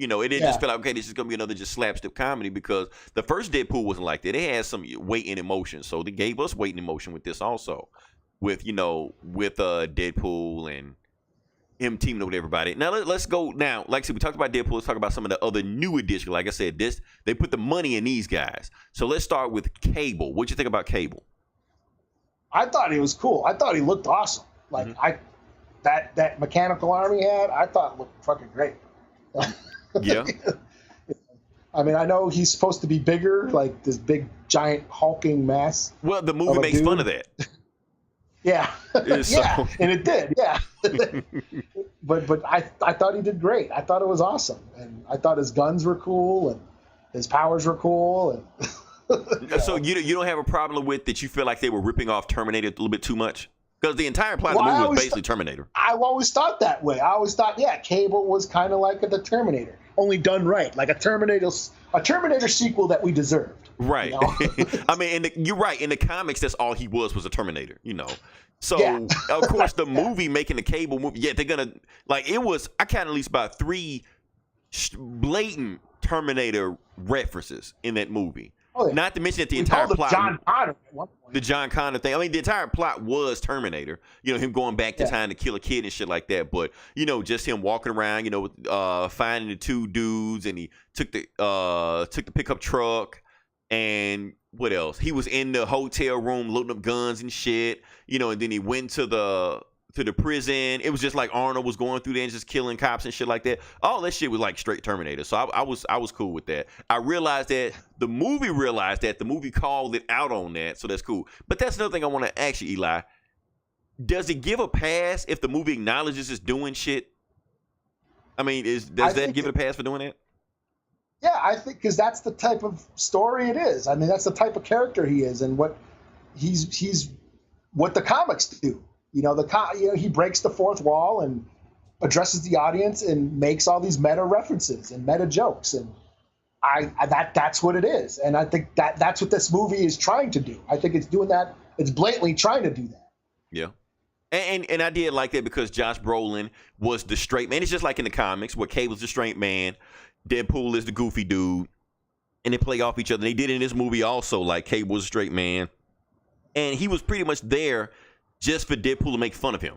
You know, it didn't just feel like, okay, this is going to be another just slapstick comedy, because the first Deadpool wasn't like that. It had some weight and emotion. So they gave us weight and emotion with this also. With Deadpool and him teaming up with everybody. Now, let's go now. Like I said, we talked about Deadpool. Let's talk about some of the other new additions. Like I said, they put the money in these guys. So let's start with Cable. What'd you think about Cable? I thought he was cool. I thought he looked awesome. Like, that mechanical arm he had, I thought looked fucking great. Yeah. I mean, I know he's supposed to be bigger, like this big, giant, hulking mass. Well, the movie makes fun of that. Yeah, So yeah, and it did. Yeah, but I thought he did great. I thought it was awesome, and I thought his guns were cool and his powers were cool, and so you don't have a problem with that? You feel like they were ripping off Terminator a little bit too much? Because the entire plot of Well, the I movie was always basically Terminator. I always thought that way. I always thought, yeah, Cable was kind of like the Terminator, only done right, like a Terminator sequel that we deserved. Right. You know? I mean, you're right. In the comics, that's all he was a Terminator, you know. So, Yeah. of course, the movie making the Cable movie, yeah, they're going to, like, it was, I counted at least about 3 blatant Terminator references in that movie. Oh, yeah. Not to mention that the We entire called him plot. John Connor at one point. The John Connor thing. I mean, the entire plot was Terminator. You know, him going back to time to kill a kid and shit like that. But you know, just him walking around. You know, finding the 2 dudes, and he took the pickup truck, and what else? He was in the hotel room loading up guns and shit. You know, and then he went to the prison. It was just like Arnold was going through there and just killing cops and shit like that. All that shit was like straight Terminator. So I was cool with that. I realized that the movie called it out on that. So that's cool. But that's another thing I want to ask you, Eli. Does it give a pass if the movie acknowledges it's doing shit? I mean, does that give it a pass for doing that? Yeah, I think because that's the type of story it is. I mean, that's the type of character he is, and what he's what the comics do. You know, he breaks the fourth wall and addresses the audience and makes all these meta references and meta jokes, and that's what it is. And I think that's what this movie is trying to do. I think it's doing that. It's blatantly trying to do that. Yeah. And I did like that because Josh Brolin was the straight man. It's just like in the comics where Cable's the straight man, Deadpool is the goofy dude, and they play off each other. They did it in this movie also, like Cable was a straight man, and he was pretty much there just for Deadpool to make fun of him,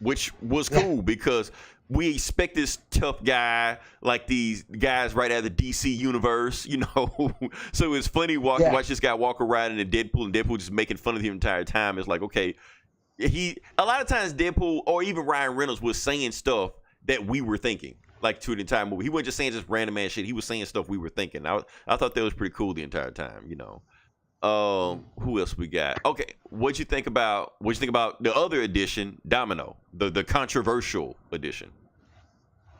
which was cool because we expect this tough guy, like these guys right out of the DC universe, you know. So it's funny watch this guy walk around in the Deadpool, and Deadpool just making fun of him the entire time. It's like, okay, a lot of times Deadpool or even Ryan Reynolds was saying stuff that we were thinking, like to the entire movie. He wasn't just saying just random ass shit. He was saying stuff we were thinking. I thought that was pretty cool the entire time, you know. Who else we got? Okay, what'd you think about the other edition, Domino, the controversial edition?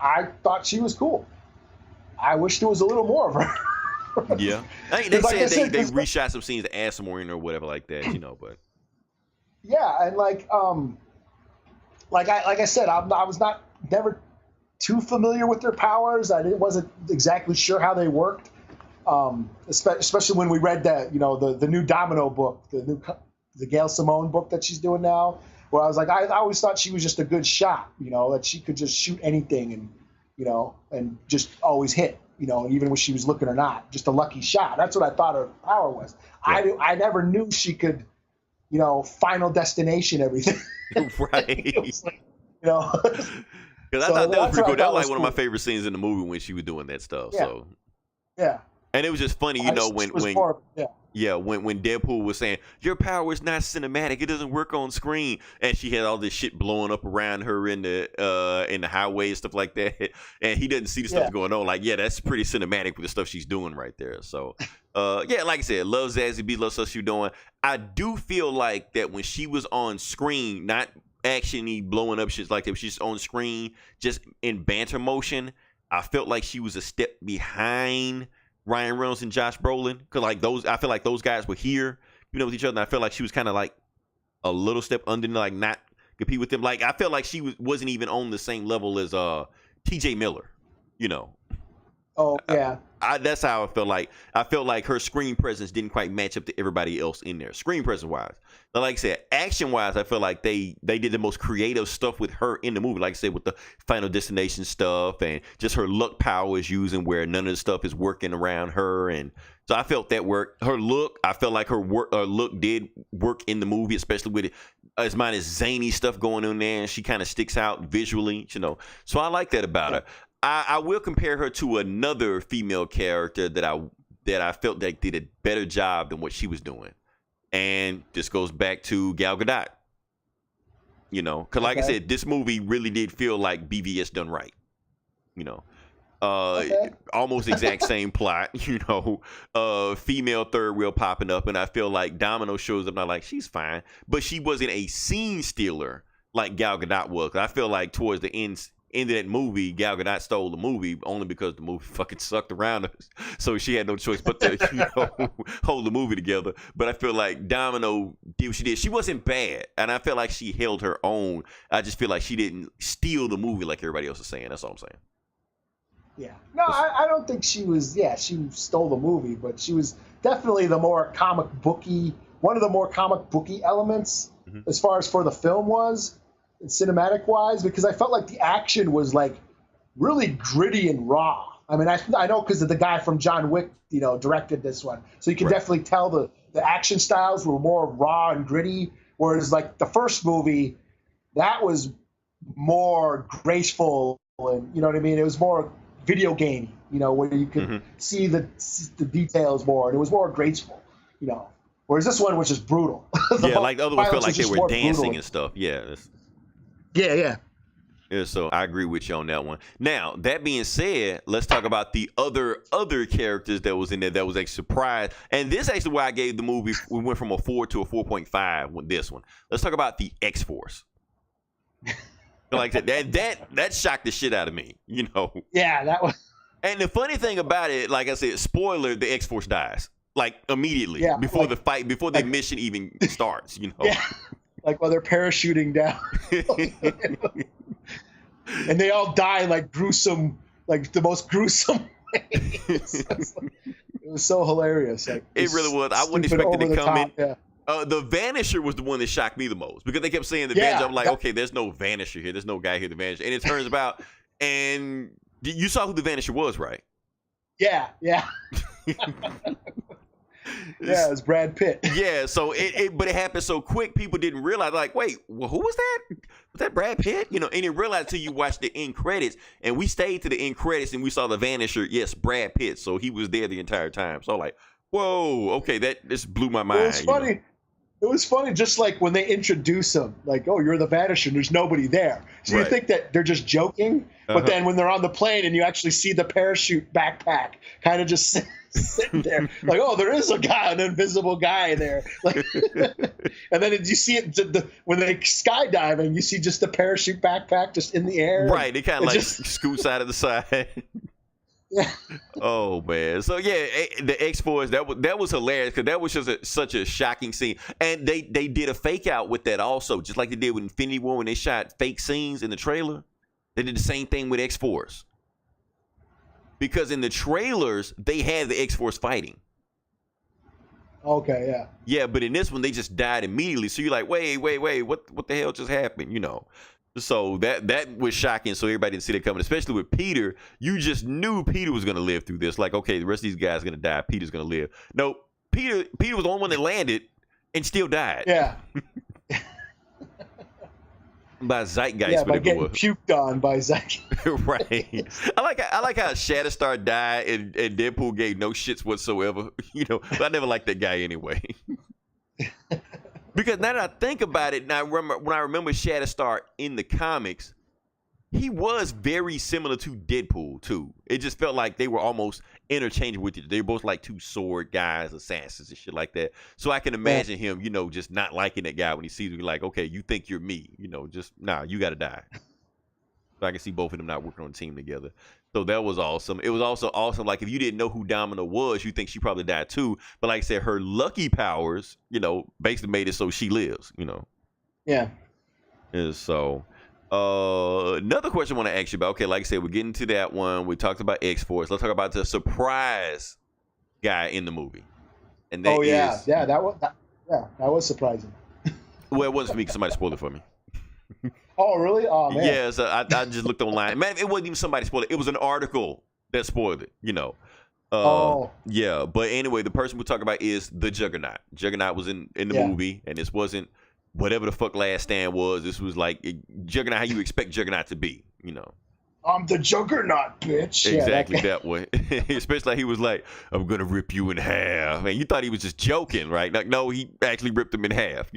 I thought she was cool. I wish there was a little more of her. Yeah, I mean, they said they reshot some scenes to add some more in or whatever like that, you know. But yeah, and like I said, I was never too familiar with their powers. I wasn't exactly sure how they worked. Especially when we read the new Domino book, the Gail Simone book that she's doing now, where I was like, I always thought she was just a good shot, you know, that she could just shoot anything and, you know, and just always hit, you know, even when she was looking or not, just a lucky shot. That's what I thought her power was. Yeah. I never knew she could, you know, Final Destination everything. Right. Like, you know. Because I thought that was pretty cool. That was like one of my favorite scenes in the movie when she was doing that stuff. Yeah. So yeah. And it was just funny, you know, when Deadpool was saying your power is not cinematic, it doesn't work on screen, and she had all this shit blowing up around her in the highway and stuff like that, and he doesn't see the stuff going on. Like, yeah, that's pretty cinematic with the stuff she's doing right there. So, yeah, like I said, love Zazie B, love stuff she's doing. I do feel like that when she was on screen, not actiony blowing up shit like that, she's on screen just in banter motion. I felt like she was a step behind Ryan Reynolds and Josh Brolin, because I feel like those guys were here, you know, with each other. And I felt like she was kind of like a little step under, like not compete with them. Like I felt like she wasn't even on the same level as T.J. Miller, you know. Oh yeah. That's how I felt like. I felt like her screen presence didn't quite match up to everybody else in there, screen presence wise. But like I said, action wise, I feel like they did the most creative stuff with her in the movie. Like I said, with the Final Destination stuff and just her luck powers using where none of the stuff is working around her, and so I felt that worked. Her look, I felt like her look did work in the movie, especially with it. As mine is zany stuff going on there, and she kind of sticks out visually, you know. So I like that about her. I will compare her to another female character that I felt that did a better job than what she was doing, and this goes back to Gal Gadot. You know, because like I said, this movie really did feel like BVS done right. You know, Okay. Almost exact same plot, female third wheel popping up, and I feel like Domino shows up, and I'm like, she's fine, but she wasn't a scene stealer like Gal Gadot was. I feel like towards the end of that movie, Gal Gadot stole the movie only because the movie fucking sucked around her, so she had no choice but to hold the movie together. But I feel like Domino did what she did. She wasn't bad, and I feel like she held her own. I just feel like she didn't steal the movie like everybody else is saying. That's all I'm saying. Yeah. No, I don't think she was. Yeah, she stole the movie, but she was definitely the more comic booky, one of the more comic booky elements as far as for the film was, and cinematic wise, because I felt like the action was like really gritty and raw. I mean, I know because the guy from John Wick, directed this one, so you can definitely tell the action styles were more raw and gritty, whereas like the first movie, that was more graceful and you know what I mean. It was more video game, where you could see the details more, and it was more graceful, Whereas this one was just brutal. Yeah, like the other one felt like they were dancing brutal. and stuff. Yeah. Yeah. Yeah, so I agree with you on that one. Now, that being said, let's talk about the other characters that was in there that was a surprise. And this is actually why I gave the movie, we went from a 4 to a 4.5 with this one. Let's talk about the X-Force. Like that shocked the shit out of me, Yeah, that was. And the funny thing about it, like I said, spoiler, the X-Force dies. Like immediately before the fight, before the mission even starts, Yeah. Like while they're parachuting down. And they all die like gruesome, like the most gruesome ways. It was so hilarious. Like it really was. I wouldn't expect it to come in. Yeah. The Vanisher was the one that shocked me the most because they kept saying the Vanisher. I'm like, okay, there's no Vanisher here. There's no guy here, the Vanisher. And it turns out, and you saw who the Vanisher was, right? Yeah. Yeah, it was Brad Pitt. Yeah, so but it happened so quick, people didn't realize. Like, wait, well, who was that? Was that Brad Pitt? And you realize until you watch the end credits, and we stayed to the end credits, and we saw the Vanisher. Yes, Brad Pitt. So he was there the entire time. So like, whoa, okay, that just blew my mind. It was funny. It was funny, just like when they introduce him, like, oh, you're the Vanisher, and there's nobody there. So you think that they're just joking, but then when they're on the plane and you actually see the parachute backpack kind of just sitting there, like, oh, there is a guy, an invisible guy there. Like, and then you see it when they skydiving, you see just the parachute backpack just in the air. Right, they kind of like scoots out of the side. Yeah. Oh man, so yeah, the X-Force that was hilarious because that was just such a shocking scene, and they did a fake out with that also, just like they did with Infinity War when they shot fake scenes in the trailer. They did the same thing with X-Force because in the trailers they had the X-Force fighting. Okay, yeah. Yeah, but in this one they just died immediately. So you're like, wait, what the hell just happened? So that was shocking. So everybody didn't see that coming, especially with Peter. You just knew Peter was going to live through this. Like, okay, the rest of these guys are going to die. Peter's going to live. No, Peter was the only one that landed and still died. Yeah. By Zeitgeist. Yeah, by getting puked on by Zeitgeist. Right. I like how Shatterstar died and Deadpool gave no shits whatsoever. But I never liked that guy anyway. Because now that I think about it, now when I remember Shatterstar in the comics, he was very similar to Deadpool too. It just felt like they were almost interchangeable with each other. They were both like two sword guys, assassins and shit like that. So I can imagine him, just not liking that guy when he sees him. Like, okay, you think you're me, just you got to die. So I can see both of them not working on a team together. So that was awesome. It was also awesome. Like if you didn't know who Domino was, you think she probably died too. But like I said, her lucky powers, basically made it so she lives. Yeah. And so another question I want to ask you about. Okay, like I said, we're getting to that one. We talked about X-Force. Let's talk about the surprise guy in the movie. And that that was surprising. Well, it wasn't for me because somebody spoiled it for me. Oh, really? Oh, man. Yeah, so I just looked online. Man, it wasn't even somebody spoiled it. It was an article that spoiled it, Yeah, but anyway, the person we're talking about is the Juggernaut. Juggernaut was in the movie, and this wasn't whatever the fuck Last Stand was. This was like Juggernaut, how you expect Juggernaut to be, I'm the Juggernaut, bitch. Exactly that way. Especially like he was like, I'm going to rip you in half. And you thought he was just joking, right? Like, no, he actually ripped him in half,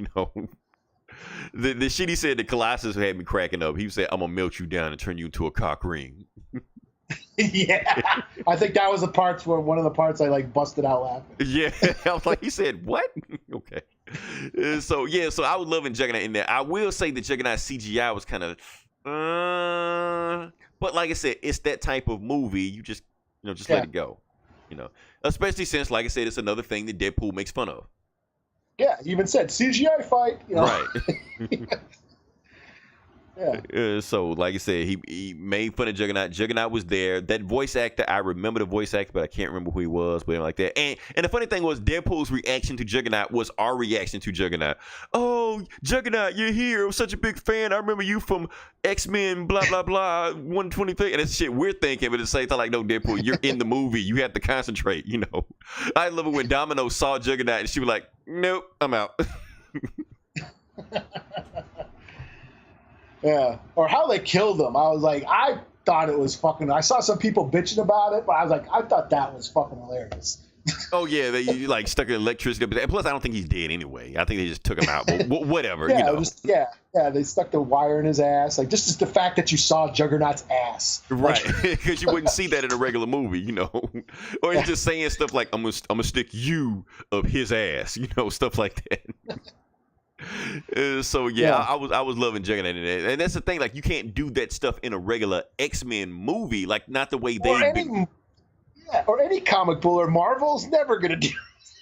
The shit he said to Colossus had me cracking up. He said, I'm going to melt you down and turn you into a cock ring. Yeah, I think that was the parts where one of the parts I like busted out laughing. Yeah, I was like, he said what? Okay. So yeah, so I was loving Juggernaut in there. I will say the Juggernaut CGI was kind of, but like I said, it's that type of movie. You just just let it go. Especially since, like I said, it's another thing that Deadpool makes fun of. Yeah, he even said CGI fight. Right. Yeah. So, like I said, he made fun of Juggernaut. Juggernaut was there. That voice actor, I remember the voice actor, but I can't remember who he was. But like that, and the funny thing was, Deadpool's reaction to Juggernaut was our reaction to Juggernaut. Oh, Juggernaut, you're here! I'm such a big fan. I remember you from X-Men, blah blah blah, 123, and that's shit we're thinking. But at the same time, like, no, Deadpool, you're in the movie. You have to concentrate. I love it when Domino saw Juggernaut and she was like, "Nope, I'm out." Yeah, or how they killed him. I was like, I thought it was fucking. I saw some people bitching about it, but I was like, I thought that was fucking hilarious. Oh yeah, they like stuck an electricity. And plus, I don't think he's dead anyway. I think they just took him out. But whatever, Yeah, they stuck the wire in his ass. Like, just the fact that you saw Juggernaut's ass, right? Because you wouldn't see that in a regular movie, or he's just saying stuff like, "I'm gonna stick you up his ass," stuff like that. So yeah, I was loving Juggernaut in that, and that's the thing. Like, you can't do that stuff in a regular X-Men movie, like not the way or any comic book or Marvel's never gonna do.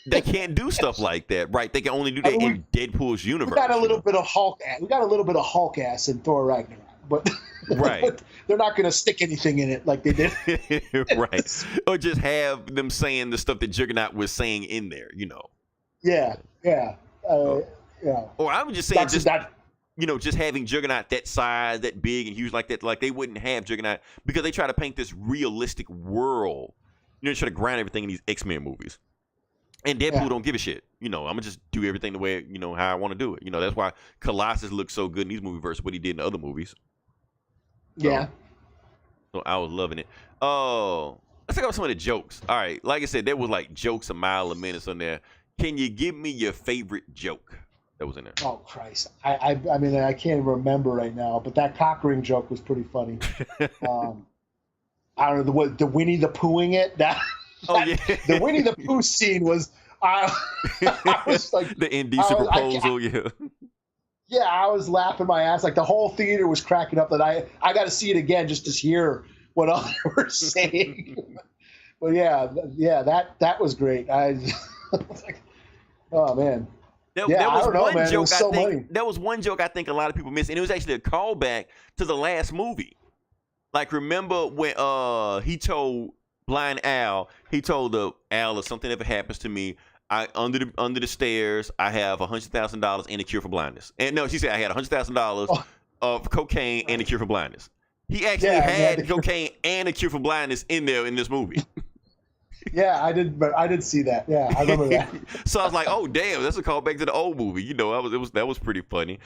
They can't do stuff like that, right? They can only do that in Deadpool's universe. We got a little bit of Hulk. We got a little bit of Hulk ass in Thor Ragnarok, but right, but they're not gonna stick anything in it like they did. Right, or just have them saying the stuff that Juggernaut was saying in there, Yeah. Yeah. Or I would just say just having Juggernaut that size, that big and huge like that, like they wouldn't have Juggernaut because they try to paint this realistic world. They try to grind everything in these X-Men movies. And Deadpool don't give a shit. I'm gonna just do everything the way how I want to do it. That's why Colossus looks so good in these movies versus what he did in the other movies. Yeah. So I was loving it. Oh, let's talk about some of the jokes. All right, like I said, there was like jokes a mile a minute on there. Can you give me your favorite joke that was in there? Oh Christ! I mean, I can't remember right now, but that cock ring joke was pretty funny. I don't know the Winnie the Poohing it. The Winnie the Pooh scene was. I was like the indecent proposal. Yeah, I was laughing my ass. Like, the whole theater was cracking up. That I got to see it again just to hear what others were saying. But yeah, that was great. I was like, oh man. There was one joke I think a lot of people missed, and it was actually a callback to the last movie. Like, remember when he told Blind Al, he told Al, if something ever happens to me, under the stairs, I have $100,000 and a cure for blindness. And no, she said I had $100,000 of cocaine and a cure for blindness. He actually had cocaine and a cure for blindness in there in this movie. Yeah, I did see that. Yeah, I remember that. So I was like, oh damn, that's a callback to the old movie. That was pretty funny.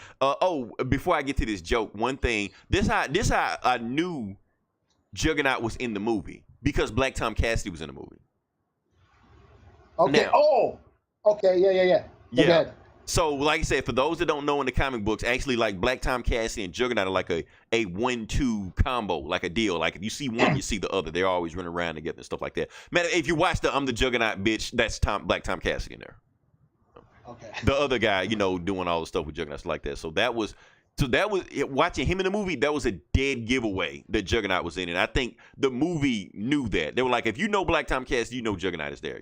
Before I get to this joke, one thing, this how I knew Juggernaut was in the movie, because Black Tom Cassidy was in the movie. Okay. Now, okay. Yeah. Go ahead. So, like I said, for those that don't know in the comic books, actually, like, Black Tom Cassidy and Juggernaut are like a 1-2 combo, like a deal. Like, if you see one, you see the other. They're always running around together and stuff like that. Man, if you watch I'm the Juggernaut, bitch, that's Black Tom Cassidy in there. Okay. The other guy, doing all the stuff with Juggernaut like that. So that was watching him in the movie. That was a dead giveaway that Juggernaut was in, and I think the movie knew that. They were like, if you know Black Tom Cassidy, you know Juggernaut is there,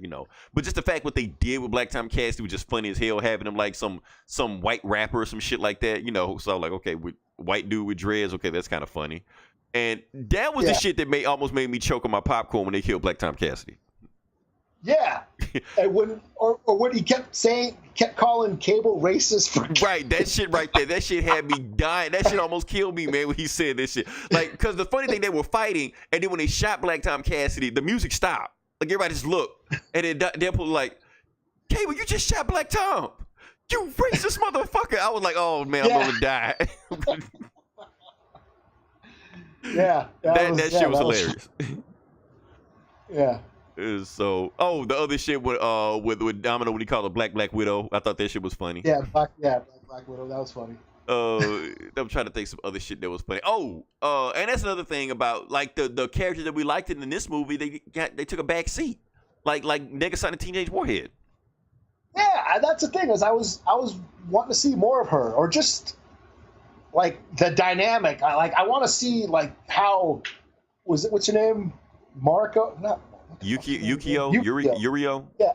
But just the fact what they did with Black Tom Cassidy was just funny as hell, having him like some white rapper or some shit like that, So I was like, okay, with white dude with dreads, okay, that's kind of funny. And that was the shit that almost made me choke on my popcorn when they killed Black Tom Cassidy. Yeah, and when he kept calling Cable racist for right, that shit right there, that shit had me dying. That shit almost killed me, man, when he said this shit. Like, because the funny thing, they were fighting, and then when they shot Black Tom Cassidy, the music stopped. Like, everybody just looked, and then Deadpool like, Cable, you just shot Black Tom, you racist motherfucker. I was like, oh man, I'm gonna die. Yeah, that shit was hilarious. Yeah. So, the other shit with Domino when he called her Black Widow, I thought that shit was funny. Yeah, Black Widow, that was funny. I'm trying to think some other shit that was funny. Oh, and that's another thing about like the character that we liked in this movie. They took a back seat, like Negasonic Teenage Warhead. Yeah, that's the thing. Is I was wanting to see more of her, or just like the dynamic. I want to see like how was it? What's your name? Marco? Not Yukio? Yurio? Yeah.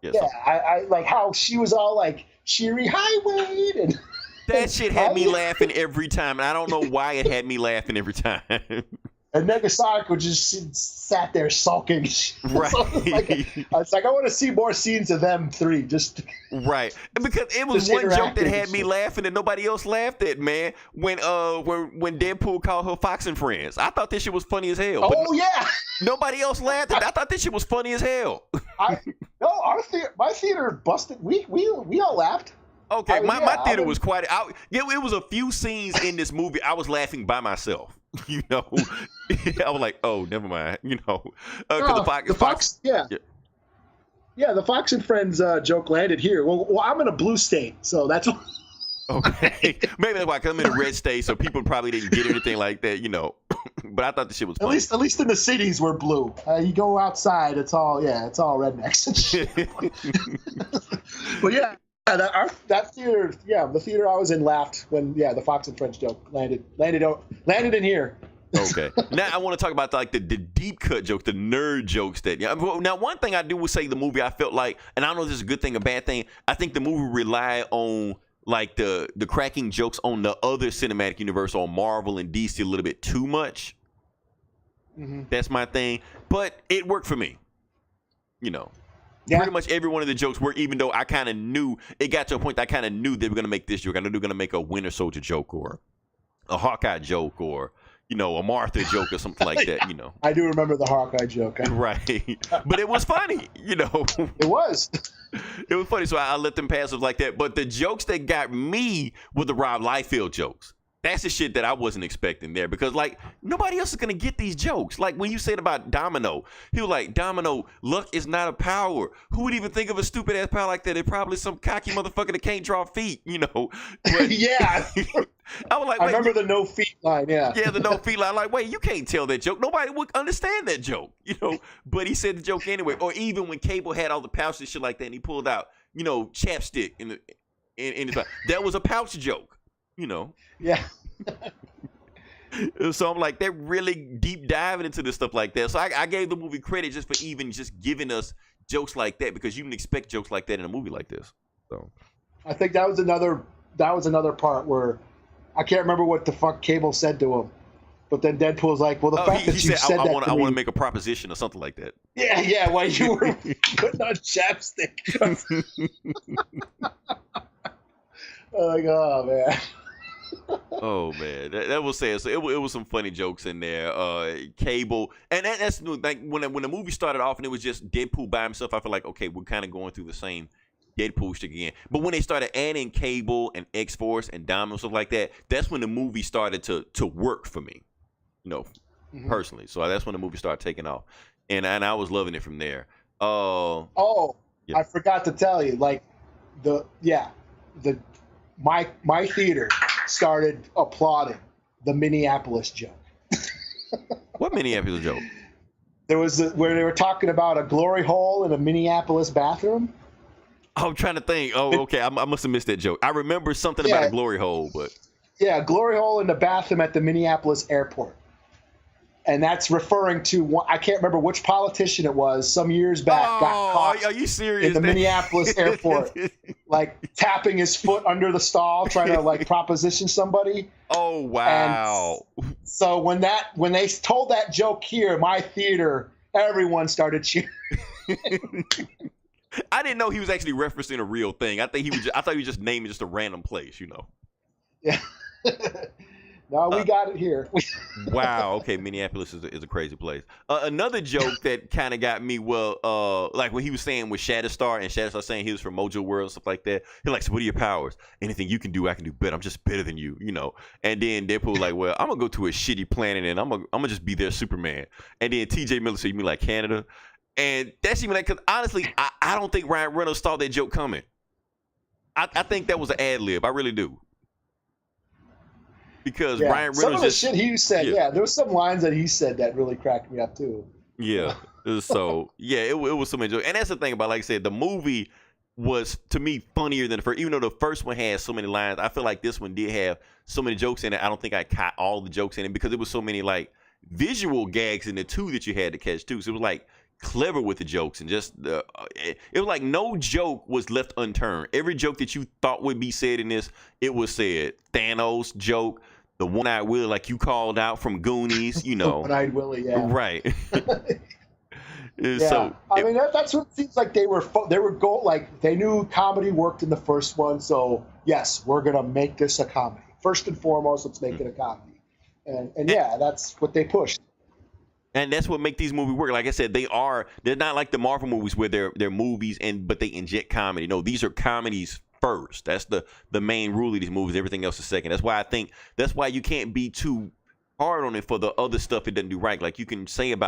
Yes. Yeah, I like how she was all like cheery, hi Wade, and that shit had me laughing every time, and I don't know why it had me laughing every time. And Negasonic would just sat there sulking. Right. So it's like I want to see more scenes of them three. Just right, because it was one joke that had me laughing and nobody else laughed at, man. When Deadpool called her Fox and Friends, I thought this shit was funny as hell. Oh yeah. Nobody else laughed at. I thought this shit was funny as hell. My theater busted. We all laughed. Okay, my theater was quite. It was a few scenes in this movie I was laughing by myself. You know, I was like, oh, never mind. You know, the Fox. Yeah, the Fox and Friends joke landed here. Well, I'm in a blue state, so that's. Okay, maybe that's why. Because I'm in a red state, so people probably didn't get anything like that. You know, but I thought the shit was funny. At least in the cities we're blue. You go outside, it's all rednecks and shit. But yeah. That theater, the theater I was in laughed when the Fox and Friends joke landed in here. Okay, now I want to talk about like the deep cut jokes, the nerd jokes that. Now one thing I do will say the movie I felt like, and I don't know if this is a good thing or bad thing. I think the movie relied on like the cracking jokes on the other cinematic universe on Marvel and DC a little bit too much. Mm-hmm. That's my thing, but it worked for me. You know. Yeah. Pretty much every one of the jokes were, even though I kind of knew, it got to a point that I kind of knew they were going to make this joke. I knew they were going to make a Winter Soldier joke or a Hawkeye joke or, you know, a Martha joke or something like that, you know. I do remember the Hawkeye joke. Right. But it was funny, you know. It was. It was funny, so I let them pass like that. But the jokes that got me were the Rob Liefeld jokes. That's the shit that I wasn't expecting there because, like, nobody else is going to get these jokes. Like, when you said about Domino, he was like, Domino, luck is not a power. Who would even think of a stupid-ass power like that? It's probably some cocky motherfucker that can't draw feet, you know? But, yeah. I was like, I remember the no feet line, yeah. Yeah, the no feet line. Like, wait, you can't tell that joke. Nobody would understand that joke, you know? But he said the joke anyway. Or even when Cable had all the pouches and shit like that, and he pulled out, you know, chapstick in his mouth. That was a pouch joke, you know? Yeah. So I'm like, they're really deep diving into this stuff like that. So I gave the movie credit just for even just giving us jokes like that because you can expect jokes like that in a movie like this. So I think that was another part where I can't remember what the fuck Cable said to him, but then Deadpool's like, well, the fact that you said that I want to make a proposition or something like that. Yeah, while you were putting on chapstick. Like, oh man. Oh man, that was sad. So it was some funny jokes in there. Cable, and that's like when the movie started off and it was just Deadpool by himself. I feel like okay, we're kind of going through the same Deadpool shit again. But when they started adding Cable and X-Force and Domino stuff like that, that's when the movie started to work for me. You know, personally. So that's when the movie started taking off, and I was loving it from there. I forgot to tell you, like my theater started applauding the Minneapolis joke. What Minneapolis joke? There was where they were talking about a glory hole in a Minneapolis bathroom. I'm trying to think. Oh, okay. I must have missed that joke. I remember something about a glory hole, but glory hole in the bathroom at the Minneapolis airport. And that's referring to I can't remember which politician it was some years back got caught. Are you serious? In the Minneapolis airport, like tapping his foot under the stall, trying to like proposition somebody. Oh wow! And so when they told that joke here, my theater, everyone started cheering. I didn't know he was actually referencing a real thing. I thought he was just naming just a random place, you know. Yeah. No, we got it here. Wow. Okay, Minneapolis is a crazy place. Another joke that kind of got me, like when he was saying with Shatterstar and Shatterstar saying he was from Mojo World and stuff like that. He's like, so what are your powers? Anything you can do, I can do better. I'm just better than you, you know. And then Deadpool like, well, I'm gonna go to a shitty planet and I'm gonna just be their Superman. And then T.J. Miller said, you mean like Canada? And that's even like, because honestly, I don't think Ryan Reynolds saw that joke coming. I think that was an ad lib. I really do. because Yeah. Ryan Some of Reynolds the shit he said, yeah. yeah, there was some lines that he said that really cracked me up too. Yeah. So yeah, it was so many jokes, and that's the thing about, like I said, the movie was to me funnier than the first. Even though the first one had so many lines, I feel like this one did have so many jokes in it. I don't think I caught all the jokes in it because it was so many like visual gags in the two that you had to catch too. So it was like clever with the jokes and just it was like no joke was left unturned. Every joke that you thought would be said in this, it was said. Thanos joke, the one-eyed Willie, like you called out from Goonies, you know. One-eyed Willie, yeah. Right. Yeah, So I mean that's what it seems like they were like they knew comedy worked in the first one, so yes, we're gonna make this a comedy. First and foremost, let's make it a comedy, and yeah, that's what they pushed. and that's what make these movies work. Like I said, they're not like the Marvel movies where they're movies but they inject comedy. No, these are comedies first. That's the main rule of these movies. Everything else is second. That's why you can't be too hard on it for the other stuff it doesn't do right. Like you can say about